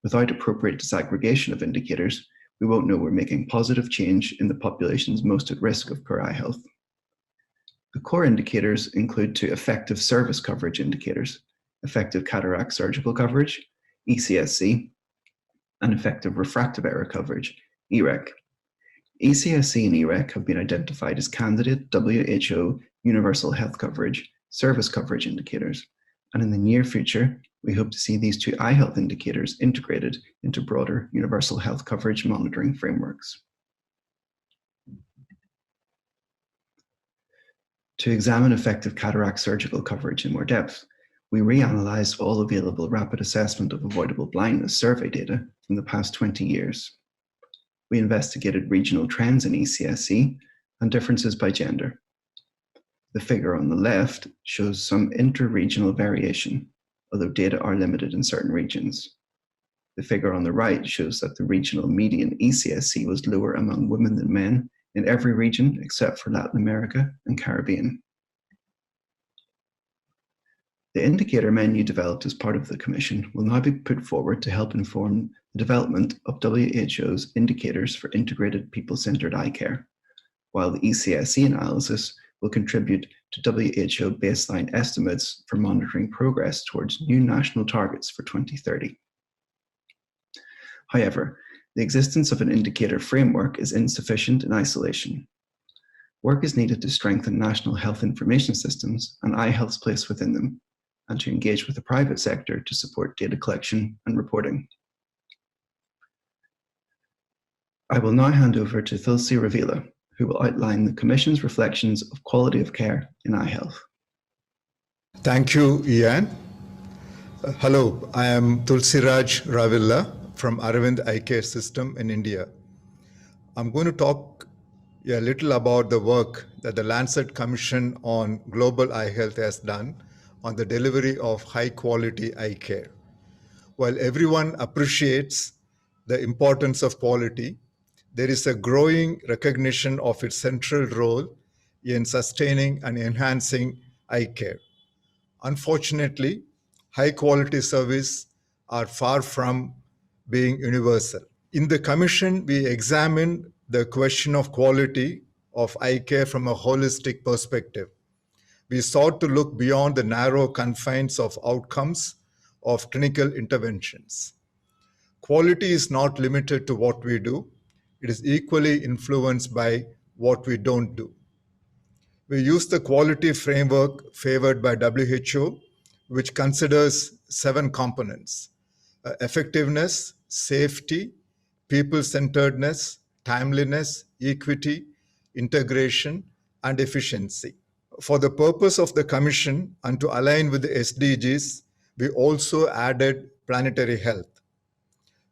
Without appropriate disaggregation of indicators, we won't know we're making positive change in the populations most at risk of poor eye health. The core indicators include 2 effective service coverage indicators, effective cataract surgical coverage, ECSC, and effective refractive error coverage, EREC. ECSC and EREC have been identified as candidate WHO universal health coverage, service coverage indicators, and in the near future, we hope to see these 2 eye health indicators integrated into broader universal health coverage monitoring frameworks. To examine effective cataract surgical coverage in more depth, we reanalyzed all available rapid assessment of avoidable blindness survey data from the past 20 years. We investigated regional trends in ECSE and differences by gender. The figure on the left shows some inter-regional variation, although data are limited in certain regions. The figure on the right shows that the regional median ECSE was lower among women than men in every region except for Latin America and Caribbean. The indicator menu developed as part of the Commission will now be put forward to help inform the development of WHO's indicators for integrated people-centered eye care, while the ECSE analysis will contribute to WHO baseline estimates for monitoring progress towards new national targets for 2030. However, the existence of an indicator framework is insufficient in isolation. Work is needed to strengthen national health information systems and eye health's place within them, and to engage with the private sector to support data collection and reporting. I will now hand over to Tulsi Ravila, who will outline the Commission's reflections of quality of care in eye health. Thank you, Ian. Hello, I am Tulsiraj Ravilla from Aravind Eye Care System in India. I'm going to talk a little about the work that the Lancet Commission on Global Eye Health has done on the delivery of high-quality eye care. While everyone appreciates the importance of quality, there is a growing recognition of its central role in sustaining and enhancing eye care. Unfortunately, high-quality service are far from being universal. In the Commission, we examined the question of quality of eye care from a holistic perspective. We sought to look beyond the narrow confines of outcomes of clinical interventions. Quality is not limited to what we do. It is equally influenced by what we don't do. We use the quality framework favored by WHO, which considers 7 components: effectiveness, safety, people-centeredness, timeliness, equity, integration, and efficiency. For the purpose of the Commission and to align with the SDGs, we also added planetary health.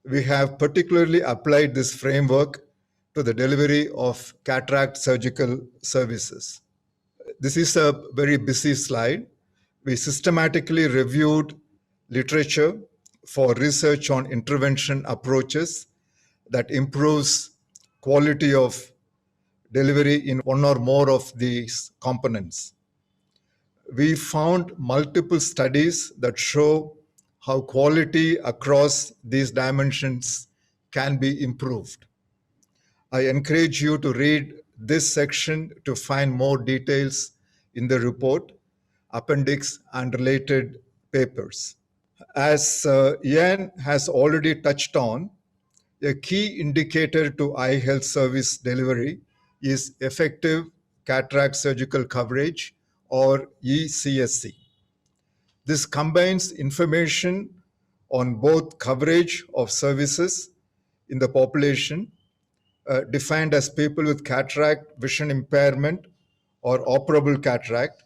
We have particularly applied this framework to the delivery of cataract surgical services. This is a very busy slide. We systematically reviewed literature for research on intervention approaches that improves quality of delivery in one or more of these components. We found multiple studies that show how quality across these dimensions can be improved. I encourage you to read this section to find more details in the report, appendix, and related papers. As Ian has already touched on, a key indicator to eye health service delivery is effective cataract surgical coverage, or ECSC. This combines information on both coverage of services in the population, defined as people with cataract vision impairment or operable cataract,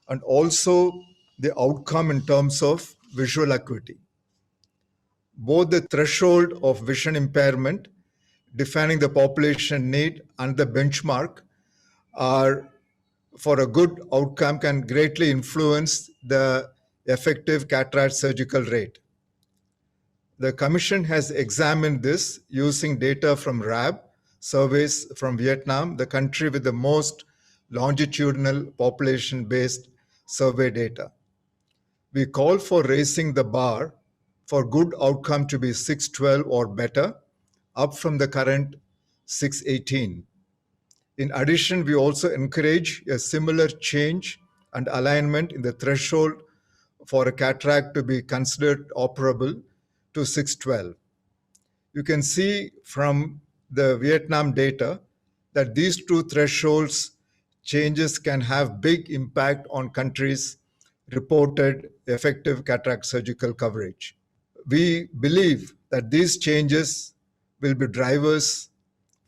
and also the outcome in terms of visual acuity. Both the threshold of vision impairment, defining the population need, and the benchmark are for a good outcome can greatly influence the effective cataract surgical rate. The Commission has examined this using data from RAB, surveys from Vietnam, the country with the most longitudinal population-based survey data. We call for raising the bar for good outcome to be 612 or better, up from the current 618. In addition, we also encourage a similar change and alignment in the threshold for a cataract to be considered operable to 612. You can see from the Vietnam data that these two thresholds changes can have big impact on countries' reported effective cataract surgical coverage. We believe that these changes will be drivers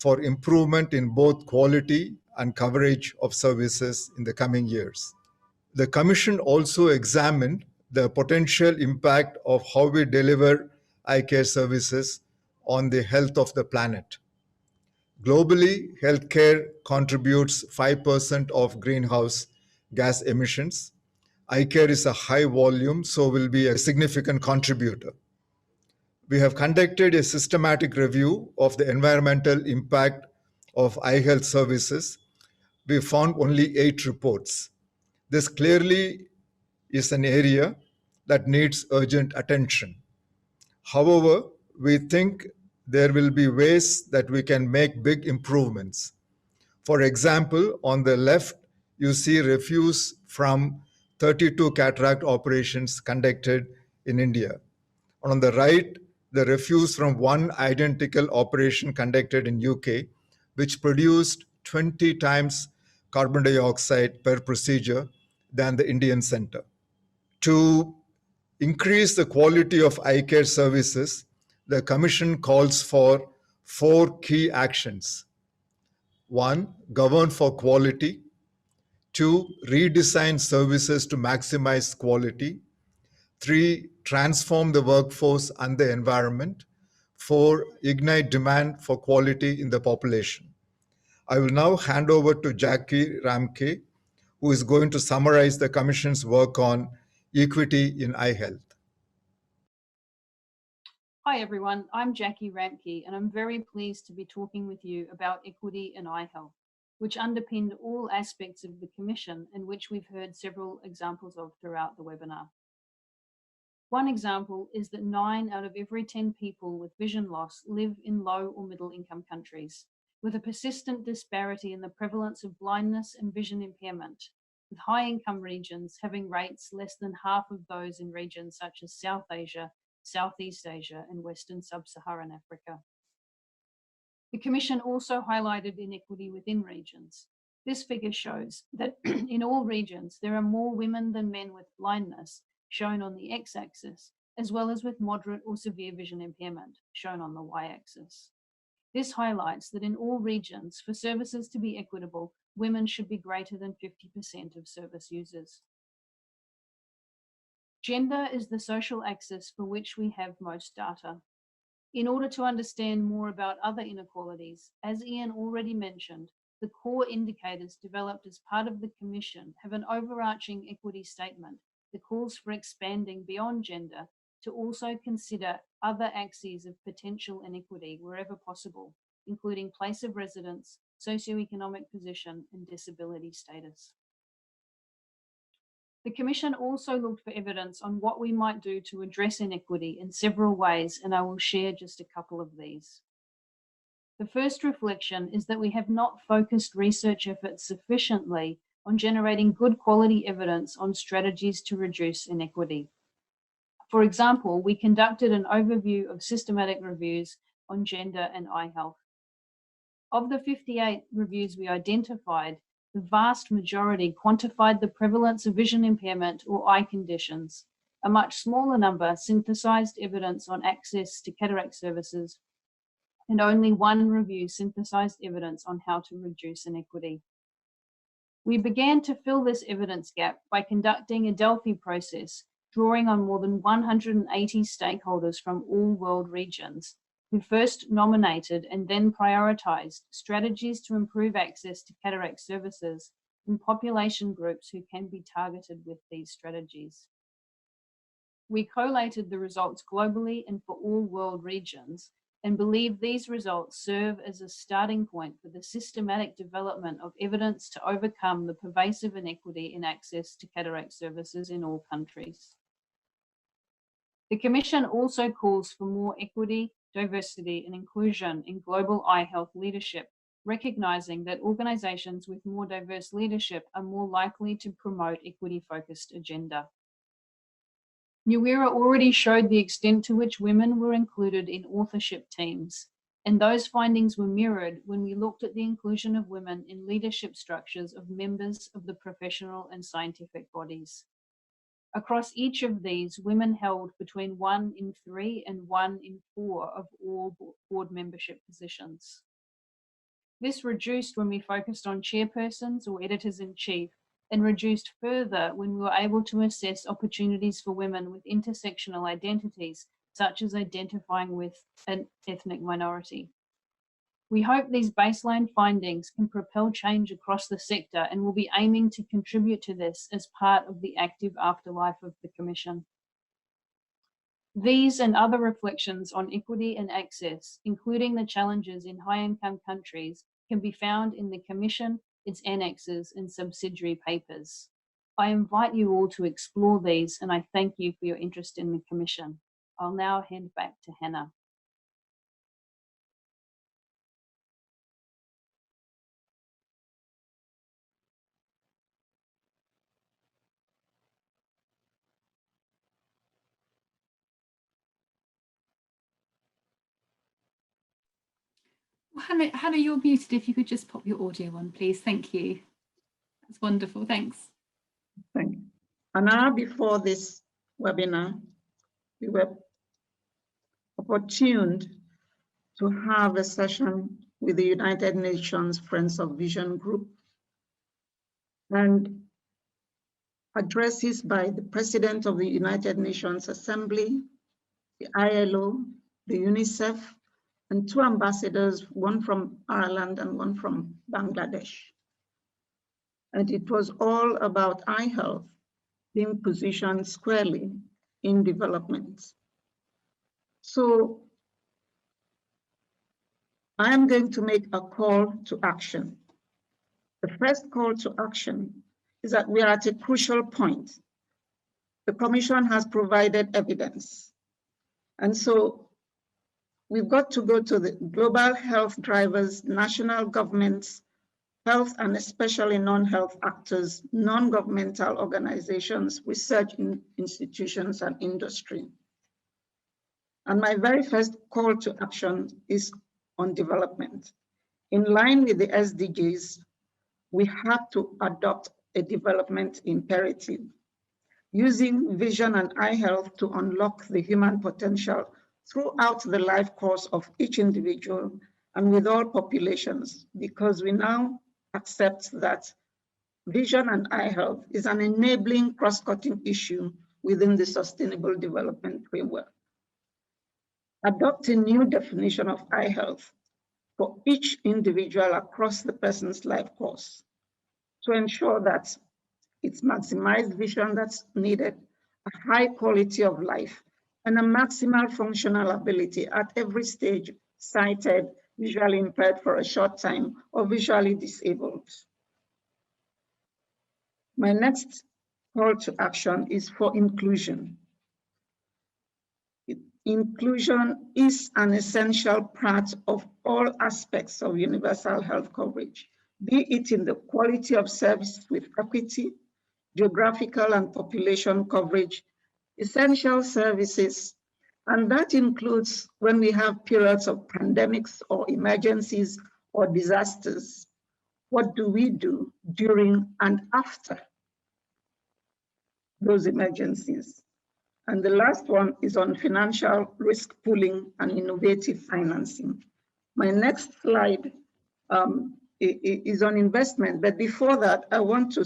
for improvement in both quality and coverage of services in the coming years. The Commission also examined the potential impact of how we deliver eye care services on the health of the planet. Globally, healthcare contributes 5% of greenhouse gas emissions. Eye care is a high volume, so will be a significant contributor. We have conducted a systematic review of the environmental impact of eye health services. We found only 8 reports. This clearly is an area that needs urgent attention. However, we think there will be ways that we can make big improvements. For example, on the left, you see refuse from 32 cataract operations conducted in India. On the right, the refuse from one identical operation conducted in UK, which produced 20 times carbon dioxide per procedure than the Indian center. To increase the quality of eye care services, the Commission calls for 4 key actions. 1, govern for quality. 2, redesign services to maximize quality. 3, transform the workforce and the environment. 4, ignite demand for quality in the population. I will now hand over to Jackie Ramke, who is going to summarize the Commission's work on equity in eye health. Hi everyone, I'm Jackie Ramke and I'm very pleased to be talking with you about equity in eye health, which underpinned all aspects of the Commission and which we've heard several examples of throughout the webinar. One example is that 9 out of every 10 people with vision loss live in low or middle income countries, with a persistent disparity in the prevalence of blindness and vision impairment, with high income regions having rates less than half of those in regions such as South Asia, Southeast Asia and Western Sub-Saharan Africa. The Commission also highlighted inequity within regions. This figure shows that in all regions, there are more women than men with blindness, shown on the x-axis, as well as with moderate or severe vision impairment, shown on the y-axis. This highlights that in all regions, for services to be equitable, women should be greater than 50% of service users. Gender is the social axis for which we have most data. In order to understand more about other inequalities, as Ian already mentioned, the core indicators developed as part of the Commission have an overarching equity statement that calls for expanding beyond gender to also consider other axes of potential inequity wherever possible, including place of residence, socioeconomic position, and disability status. The Commission also looked for evidence on what we might do to address inequity in several ways, and I will share just a couple of these. The first reflection is that we have not focused research efforts sufficiently on generating good quality evidence on strategies to reduce inequity. For example, we conducted an overview of systematic reviews on gender and eye health. Of the 58 reviews we identified, the vast majority quantified the prevalence of vision impairment or eye conditions. A much smaller number synthesized evidence on access to cataract services, and only 1 review synthesized evidence on how to reduce inequity. We began to fill this evidence gap by conducting a Delphi process, drawing on more than 180 stakeholders from all world regions, who first nominated and then prioritized strategies to improve access to cataract services in population groups who can be targeted with these strategies. We collated the results globally and for all world regions and believe these results serve as a starting point for the systematic development of evidence to overcome the pervasive inequity in access to cataract services in all countries. The Commission also calls for more equity, diversity and inclusion in global eye health leadership, recognizing that organizations with more diverse leadership are more likely to promote equity-focused agenda. New Era already showed the extent to which women were included in authorship teams, and those findings were mirrored when we looked at the inclusion of women in leadership structures of members of the professional and scientific bodies. Across each of these, women held between 1 in 3 and 1 in 4 of all board membership positions. This reduced when we focused on chairpersons or editors-in-chief, and reduced further when we were able to assess opportunities for women with intersectional identities, such as identifying with an ethnic minority. We hope these baseline findings can propel change across the sector and will be aiming to contribute to this as part of the active afterlife of the Commission. These and other reflections on equity and access, including the challenges in high-income countries, can be found in the Commission, its annexes, and subsidiary papers. I invite you all to explore these, and I thank you for your interest in the Commission. I'll now hand back to Hannah. Well, Hannah, you're muted. If you could just pop your audio on, please. Thank you. That's wonderful. Thanks. Thank you. An hour before this webinar, we were opportuned to have a session with the United Nations Friends of Vision Group and addresses by the President of the United Nations Assembly, the ILO, the UNICEF, and two ambassadors, one from Ireland and one from Bangladesh. And it was all about eye health being positioned squarely in development. So I am going to make a call to action. The first call to action is that we are at a crucial point. The Commission has provided evidence. And so we've got to go to the global health drivers, national governments, health and especially non-health actors, non-governmental organizations, research institutions, and industry. And my very first call to action is on development. In line with the SDGs, we have to adopt a development imperative, using vision and eye health to unlock the human potential throughout the life course of each individual and with all populations, because we now accept that vision and eye health is an enabling cross-cutting issue within the Sustainable Development Framework. Adopt a new definition of eye health for each individual across the person's life course to ensure that it's maximized vision that's needed, a high quality of life, and a maximal functional ability at every stage, sighted, visually impaired for a short time, or visually disabled. My next call to action is for inclusion. Inclusion is an essential part of all aspects of universal health coverage, be it in the quality of service with equity, geographical and population coverage, essential services, and that includes when we have periods of pandemics or emergencies or disasters. What do we do during and after those emergencies? And the last one is on financial risk pooling and innovative financing. My next slide is on investment, but before that, I want to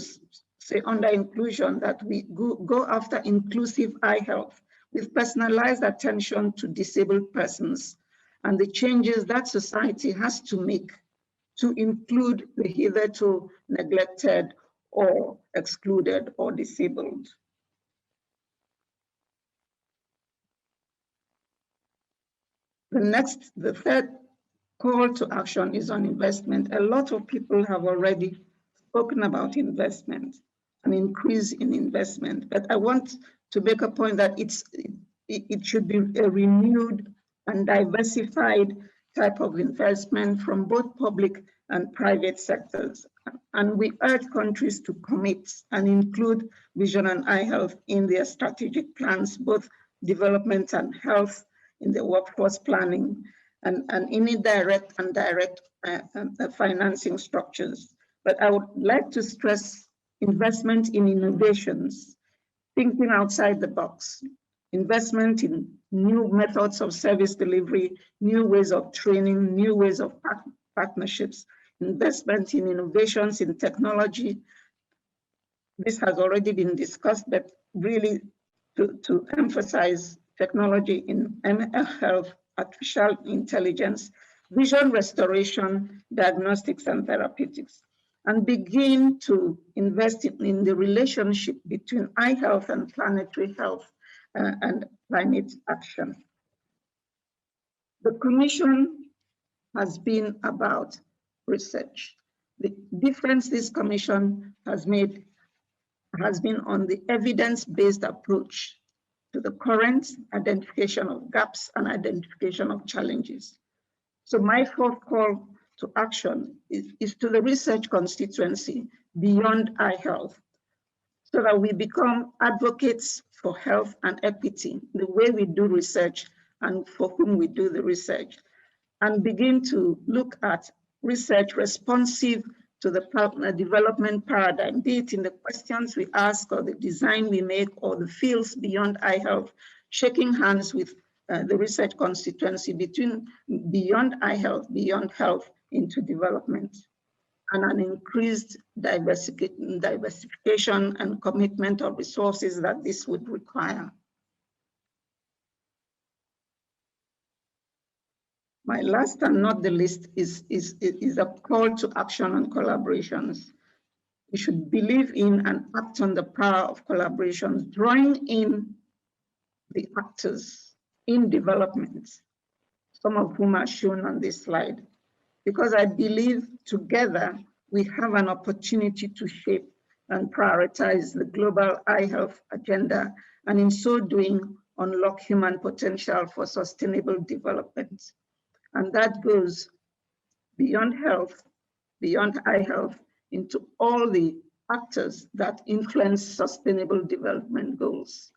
say under inclusion that we go after inclusive eye health with personalized attention to disabled persons and the changes that society has to make to include the hitherto neglected or excluded or disabled. The third call to action is on investment. A lot of people have already spoken about investment, an increase in investment, but I want to make a point that it should be a renewed and diversified type of investment from both public and private sectors. And we urge countries to commit and include vision and eye health in their strategic plans, both development and health, in the workforce planning, and any direct and direct financing structures. But I would like to stress investment in innovations, thinking outside the box, investment in new methods of service delivery, new ways of training, new ways of partnerships, investment in innovations in technology. This has already been discussed, but really to emphasize technology in health, artificial intelligence, vision restoration, diagnostics, and therapeutics, and begin to invest in the relationship between eye health and planetary health and climate action. The Commission has been about research. The difference this Commission has made has been on the evidence-based approach to the current identification of gaps and identification of challenges. So my fourth call to action is to the research constituency beyond eye health, so that we become advocates for health and equity, the way we do research and for whom we do the research, and begin to look at research responsive to the partner development paradigm, be it in the questions we ask or the design we make or the fields beyond eye health, shaking hands with the research constituency between beyond eye health, beyond health into development, and an increased diversification and commitment of resources that this would require. My last and not the least is a call to action on collaborations. We should believe in and act on the power of collaborations, drawing in the actors in development, some of whom are shown on this slide, because I believe together we have an opportunity to shape and prioritize the global eye health agenda, and in so doing, unlock human potential for sustainable development. And that goes beyond health, beyond eye health, into all the actors that influence sustainable development goals.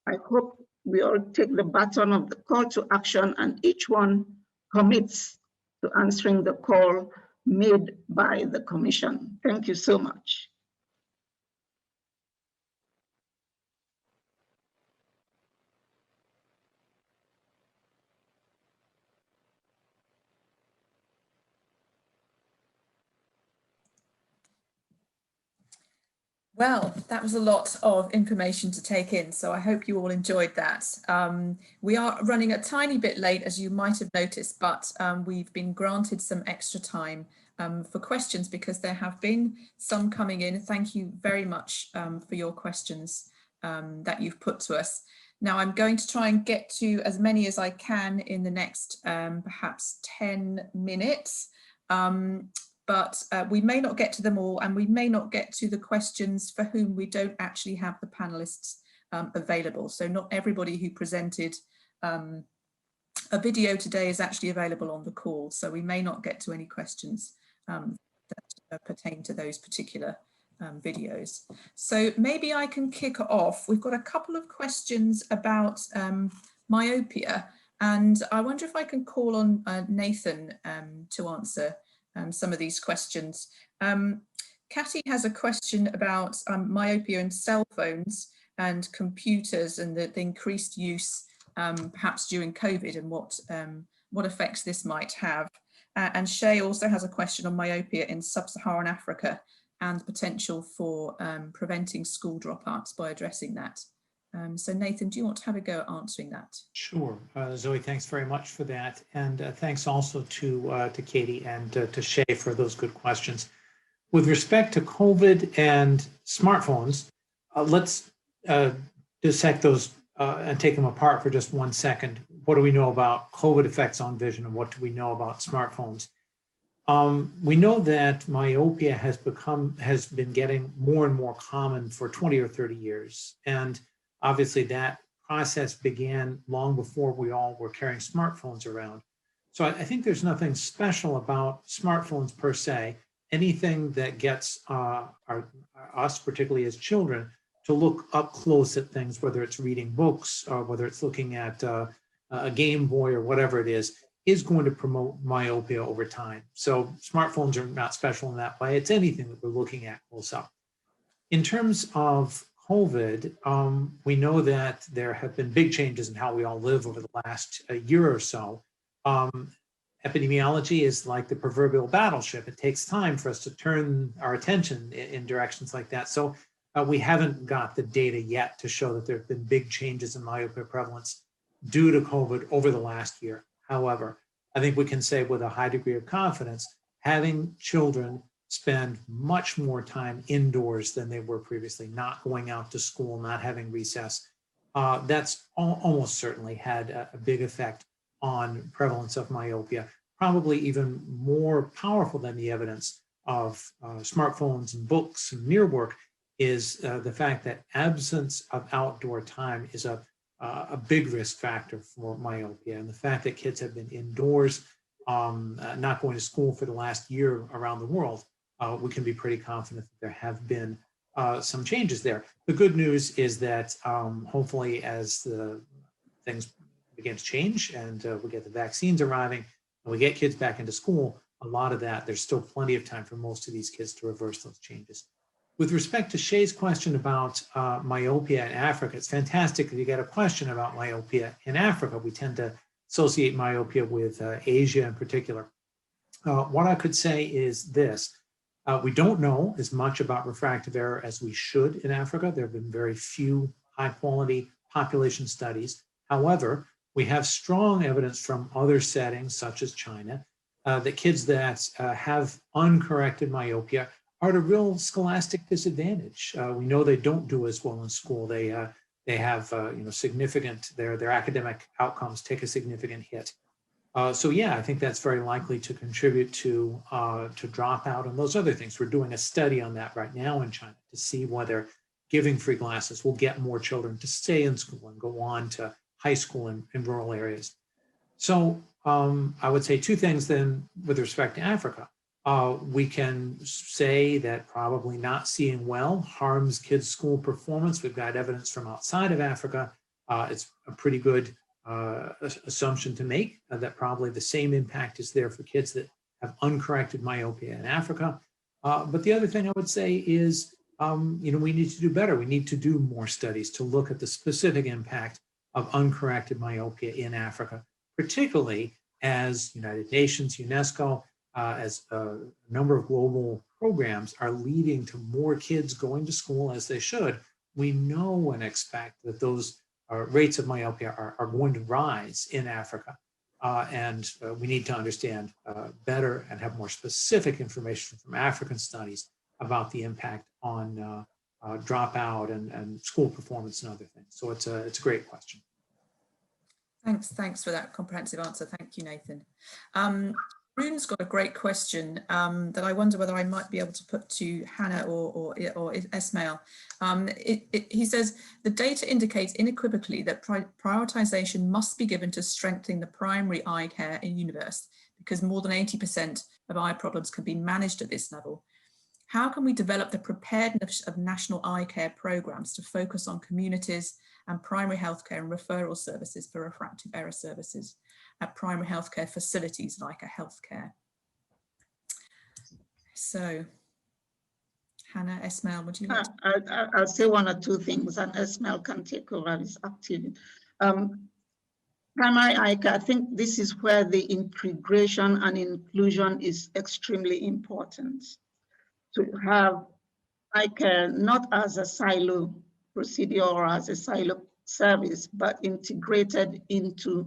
I hope we all take the baton of the call to action and each one commits to answering the call made by the Commission. Thank you so much. Well, that was a lot of information to take in, so I hope you all enjoyed that. We are running a tiny bit late, as you might have noticed, but we've been granted some extra time for questions because there have been some coming in. Thank you very much for your questions that you've put to us. Now, I'm going to try and get to as many as I can in the next perhaps 10 minutes. But we may not get to them all, and we may not get to the questions for whom we don't actually have the panelists available. So not everybody who presented a video today is actually available on the call. So we may not get to any questions that pertain to those particular videos. So maybe I can kick off. We've got a couple of questions about myopia, and I wonder if I can call on Nathan to answer some of these questions. Catty has a question about myopia and cell phones and computers and the increased use perhaps during COVID and what effects this might have. And Shay also has a question on myopia in sub-Saharan Africa and potential for preventing school dropouts by addressing that. So Nathan, do you want to have a go at answering that? Sure, Zoe, thanks very much for that. And thanks also to Katie and to Shay for those good questions. With respect to COVID and smartphones, let's dissect those and take them apart for just 1 second. What do we know about COVID effects on vision, and what do we know about smartphones? We know that myopia has been getting more and more common for 20 or 30 years. And obviously that process began long before we all were carrying smartphones around. So I think there's nothing special about smartphones per se. Anything that gets us, particularly as children, to look up close at things, whether it's reading books or whether it's looking at a Game Boy or whatever it is going to promote myopia over time. So smartphones are not special in that way. It's anything that we're looking at close up. In terms of COVID, we know that there have been big changes in how we all live over the last year or so. Epidemiology is like the proverbial battleship. It takes time for us to turn our attention in directions like that. So we haven't got the data yet to show that there have been big changes in myopia prevalence due to COVID over the last year. However, I think we can say with a high degree of confidence, having children spend much more time indoors than they were previously, not going out to school, not having recess, that's almost certainly had a big effect on prevalence of myopia, probably even more powerful than the evidence of smartphones and books and near work is the fact that absence of outdoor time is a big risk factor for myopia. And the fact that kids have been indoors, not going to school for the last year around the world, we can be pretty confident that there have been some changes there. The good news is that hopefully as the things begin to change and we get the vaccines arriving and we get kids back into school, a lot of that, there's still plenty of time for most of these kids to reverse those changes. With respect to Shay's question about myopia in Africa, it's fantastic that you get a question about myopia in Africa. We tend to associate myopia with Asia in particular. What I could say is this. We don't know as much about refractive error as we should in Africa. There have been very few high-quality population studies. However, we have strong evidence from other settings, such as China, that kids that have uncorrected myopia are at a real scholastic disadvantage. We know they don't do as well in school. They have significant, their academic outcomes take a significant hit. So yeah, I think that's very likely to contribute to dropout and those other things. We're doing a study on that right now in China to see whether giving free glasses will get more children to stay in school and go on to high school in rural areas. So I would say two things then with respect to Africa. We can say that probably not seeing well harms kids' school performance. We've got evidence from outside of Africa. It's a pretty good assumption to make that probably the same impact is there for kids that have uncorrected myopia in Africa. But the other thing I would say is, we need to do better. We need to do more studies to look at the specific impact of uncorrected myopia in Africa, particularly as United Nations, UNESCO, as a number of global programs are leading to more kids going to school as they should. We know and expect that those rates of myopia are going to rise in Africa. And we need to understand better and have more specific information from African studies about the impact on dropout and school performance and other things. So it's a great question. Thanks for that comprehensive answer. Thank you, Nathan. Rune's got a great question that I wonder whether I might be able to put to Hannah or Esmail. He says, the data indicates unequivocally that prioritization must be given to strengthening the primary eye care in universe because more than 80% of eye problems can be managed at this level. How can we develop the preparedness of national eye care programs to focus on communities and primary healthcare and referral services for refractive error services at primary healthcare facilities like a healthcare? So, Hannah, Esmail, would you like to? I'll say one or two things and Esmail can take over as active. Primary eye care, I think this is where the integration and inclusion is extremely important. To have eye care not as a silo procedure or as a silo service, but integrated into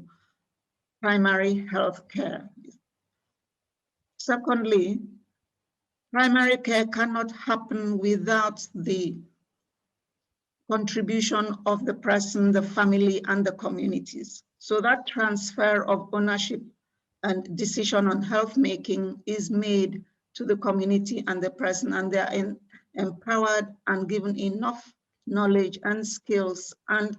primary health care. Secondly, primary care cannot happen without the contribution of the person, the family, and the communities. So that transfer of ownership and decision on health making is made to the community and the person, and they are empowered and given enough knowledge and skills and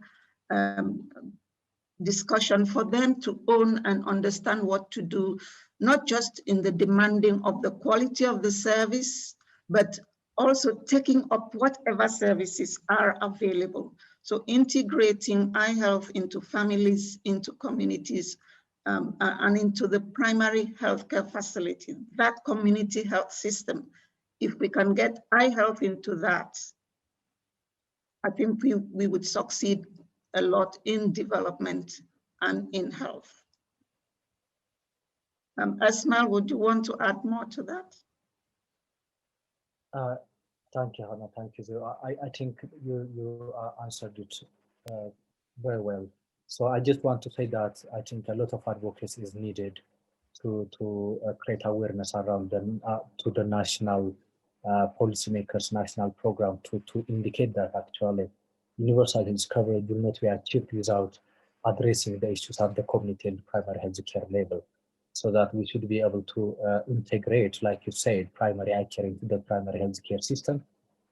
discussion for them to own and understand what to do, not just in the demanding of the quality of the service, but also taking up whatever services are available. So integrating eye health into families, into communities, and into the primary healthcare facility, that community health system. If we can get eye health into that, I think we would succeed a lot in development and in health. Esmail, would you want to add more to that? Thank you, Hannah. Thank you. So I think you answered it very well. So I just want to say that I think a lot of advocacy is needed create awareness around to the national policymakers, national program to indicate that actually universal health coverage will not be achieved without addressing the issues at the community and primary health care level. So that we should be able to integrate, like you said, primary eye care into the primary health care system,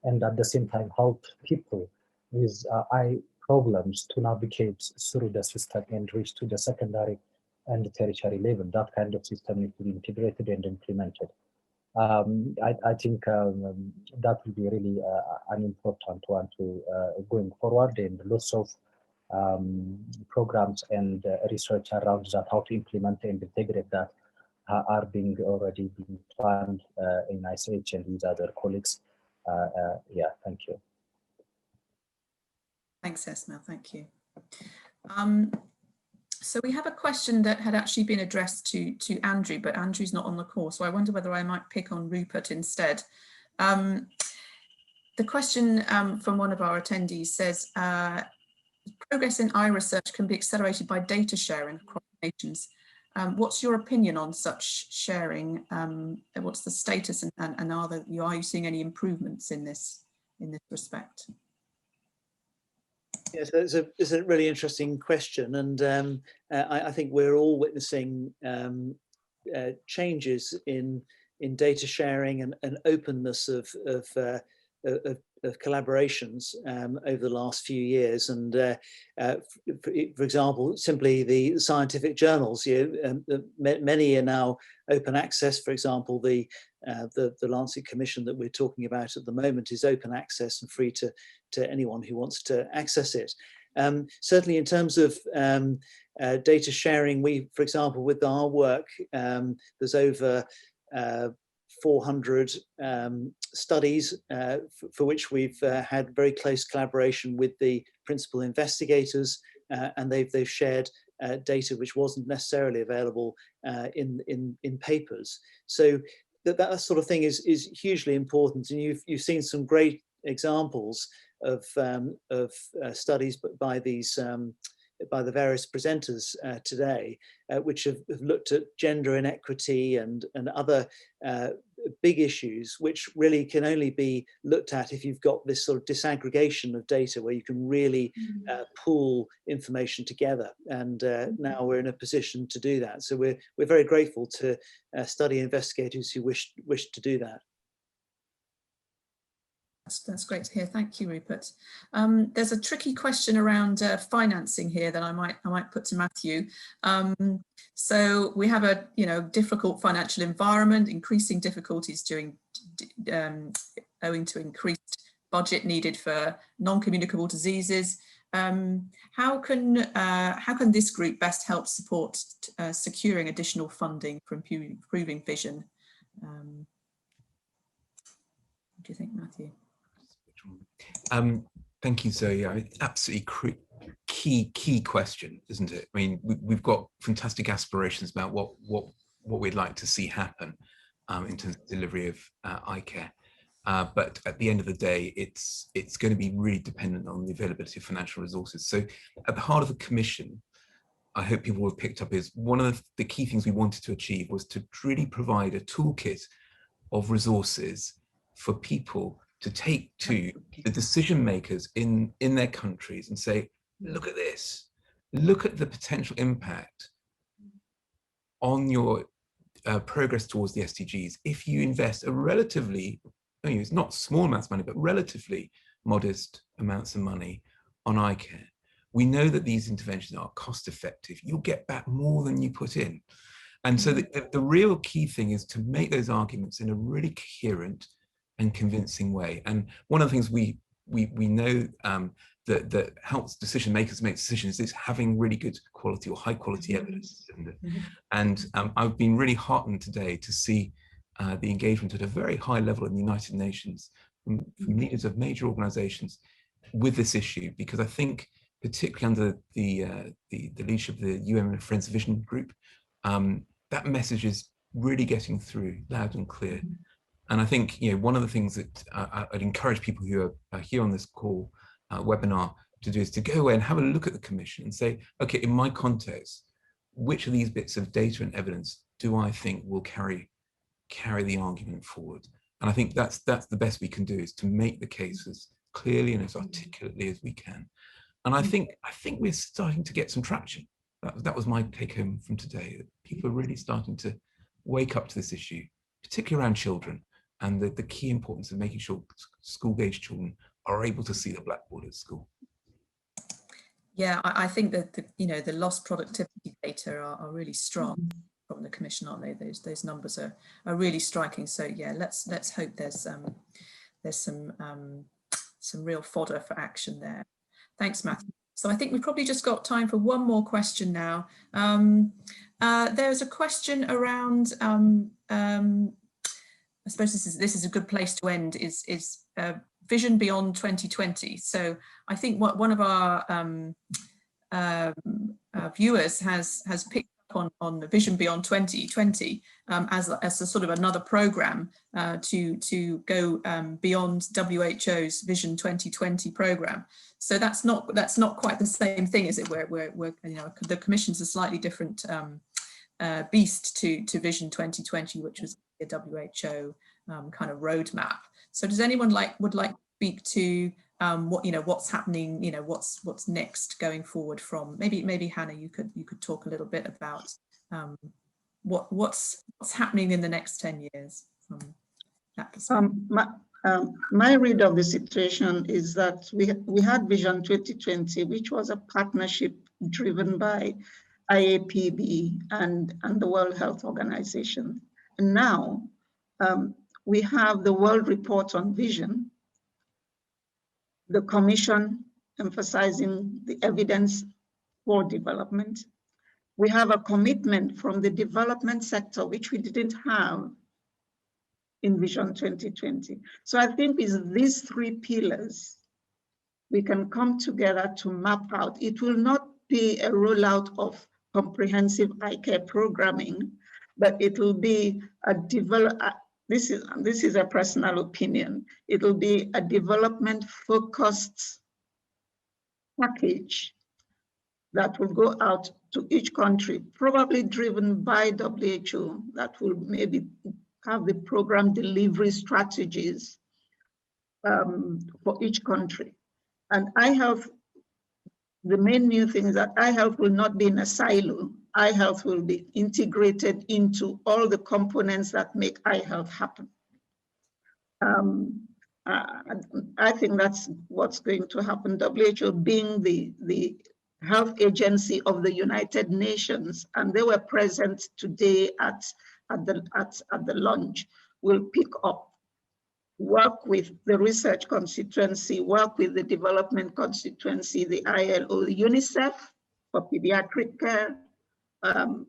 and at the same time help people with eye problems to navigate through the system and reach to the secondary and tertiary level. That kind of system needs to be integrated and implemented. I think that will be really an important one to going forward, and lots of programs and research around that, how to implement and integrate that are already being planned in ICEH and with other colleagues. Yeah, thank you. Thanks, Esma, thank you. So we have a question that had actually been addressed to Andrew, but Andrew's not on the call, so I wonder whether I might pick on Rupert instead. The question from one of our attendees says, progress in eye research can be accelerated by data sharing across nations. What's your opinion on such sharing? What's the status, and are you seeing any improvements in this respect? Yes, it's a really interesting question, and I think we're all witnessing changes in data sharing and openness of collaborations over the last few years. And for example, simply the scientific journals, many are now open access. For example, the Lancet Commission that we're talking about at the moment is open access and free to anyone who wants to access it. Certainly in terms of data sharing, for example, with our work, there's over 400 studies for which we've had very close collaboration with the principal investigators, and they've shared data which wasn't necessarily available in papers. So that sort of thing is hugely important, and you've seen some great examples of studies by these by the various presenters today, which have looked at gender inequity and other big issues, which really can only be looked at if you've got this sort of disaggregation of data where you can really pool information together. And now we're in a position to do that. So we're very grateful to study investigators who wish to do that. That's great to hear. Thank you, Rupert. There's a tricky question around financing here that I might put to Matthew. So we have a difficult financial environment, increasing difficulties owing to increased budget needed for non-communicable diseases. How can this group best help support securing additional funding for improving vision? What do you think, Matthew? Thank you, Zoe. I mean, absolutely key question, isn't it? I mean, we've got fantastic aspirations about what we'd like to see happen in terms of delivery of eye care, but at the end of the day, it's going to be really dependent on the availability of financial resources. So, at the heart of the Commission, I hope people have picked up, is one of the key things we wanted to achieve was to really provide a toolkit of resources for people to take to the decision makers in their countries and say, look at this, look at the potential impact on your progress towards the SDGs if you invest a relatively, it's not small amounts of money, but relatively modest amounts of money on eye care. We know that these interventions are cost effective. You'll get back more than you put in. And so the real key thing is to make those arguments in a really coherent and convincing way. And one of the things we know that helps decision makers make decisions is having really good quality or high quality evidence. And I've been really heartened today to see the engagement at a very high level in the United Nations from leaders of major organizations with this issue, because I think particularly under the leadership of the UN Friends of Vision group, that message is really getting through loud and clear. And I think one of the things that I'd encourage people who are here on this call webinar to do is to go away and have a look at the Commission and say, okay, in my context, which of these bits of data and evidence do I think will carry the argument forward? And I think that's the best we can do, is to make the case as clearly and as articulately as we can. And I think we're starting to get some traction. That was my take home from today, that people are really starting to wake up to this issue, particularly around children, and the key importance of making sure school-age children are able to see the blackboard at school. Yeah, I think that the lost productivity data are really strong from the Commission, aren't they? Those numbers are really striking. So yeah, let's hope there's some real fodder for action there. Thanks, Matthew. So I think we've probably just got time for one more question now. There's a question around, I suppose this is a good place to end, is Vision Beyond 2020. So I think one of our viewers has picked up on the Vision Beyond 2020 as a sort of another program to go beyond WHO's Vision 2020 program. So that's not quite the same thing, is it? Where the Commission's a slightly different beast to Vision 2020, which was a WHO kind of roadmap. So does anyone would like to speak to what's happening, what's next going forward from maybe Hannah, you could talk a little bit about what's happening in the next 10 years from that perspective. My read of the situation is that we had Vision 2020, which was a partnership driven by IAPB and the World Health Organization. And now we have the World Report on Vision, the Commission emphasizing the evidence for development. We have a commitment from the development sector, which we didn't have in Vision 2020. So I think with these three pillars, we can come together to map out. It will not be a rollout of comprehensive eye care programming, but it will be a this is a personal opinion. It will be a development-focused package that will go out to each country, probably driven by WHO, that will maybe have the program delivery strategies for each country. And eye health, the main new thing is that eye health will not be in a silo. Eye health will be integrated into all the components that make eye health happen. I think that's what's going to happen. WHO being the health agency of the United Nations, and they were present today at the launch, will pick up, work with the research constituency, work with the development constituency, the ILO, the UNICEF for pediatric care, the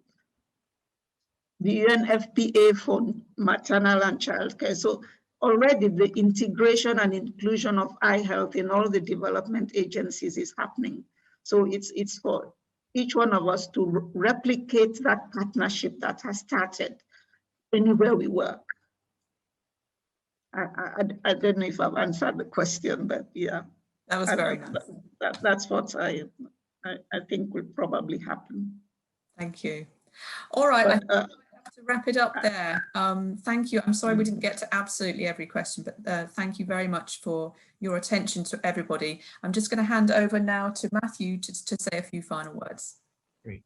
UNFPA for maternal and child care. So already the integration and inclusion of eye health in all the development agencies is happening. So it's for each one of us to replicate that partnership that has started anywhere we work. I don't know if I've answered the question, but yeah. That was very nice. That's what I think will probably happen. Thank you. All right, I have to wrap it up there. Thank you. I'm sorry we didn't get to absolutely every question, but thank you very much for your attention to everybody. I'm just going to hand over now to Matthew to say a few final words. Great.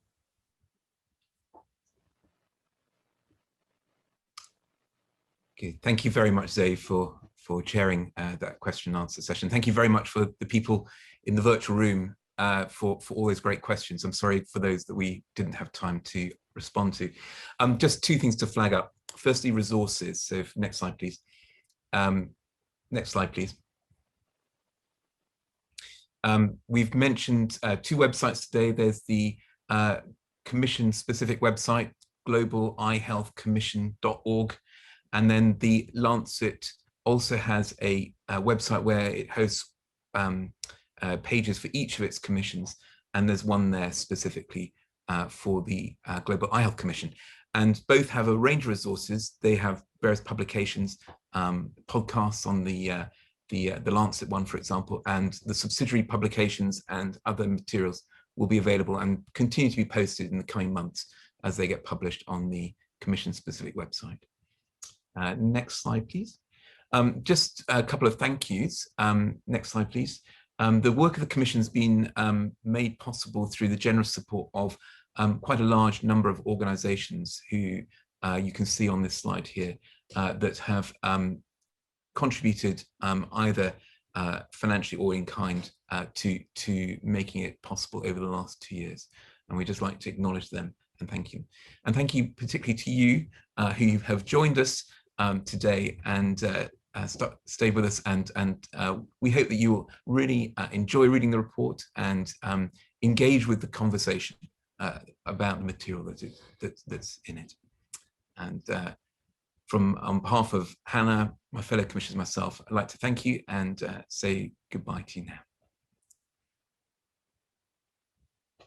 Okay, thank you very much, Zay, for chairing that question and answer session. Thank you very much for the people in the virtual room for all those great questions. I'm sorry for those that we didn't have time to respond to. Just two things to flag up. Firstly, resources. So next slide, please. Next slide, please. We've mentioned two websites today. There's the Commission-specific website, globaliehealthcommission.org, and then the Lancet also has a website where it hosts pages for each of its commissions, and there's one there specifically for the Global Eye Health Commission. And both have a range of resources. They have various publications, podcasts on the Lancet one, for example, and the subsidiary publications and other materials will be available and continue to be posted in the coming months as they get published on the Commission specific website. Next slide, please. Just a couple of thank yous. Next slide, please. The work of the Commission has been made possible through the generous support of quite a large number of organisations who you can see on this slide here that have contributed either financially or in kind to making it possible over the last 2 years. And we'd just like to acknowledge them and thank you. And thank you particularly to you who have joined us today and stay with us, and we hope that you will really enjoy reading the report and engage with the conversation about the material that's in it. And on behalf of Hannah, my fellow commissioners, myself, I'd like to thank you and say goodbye to you now.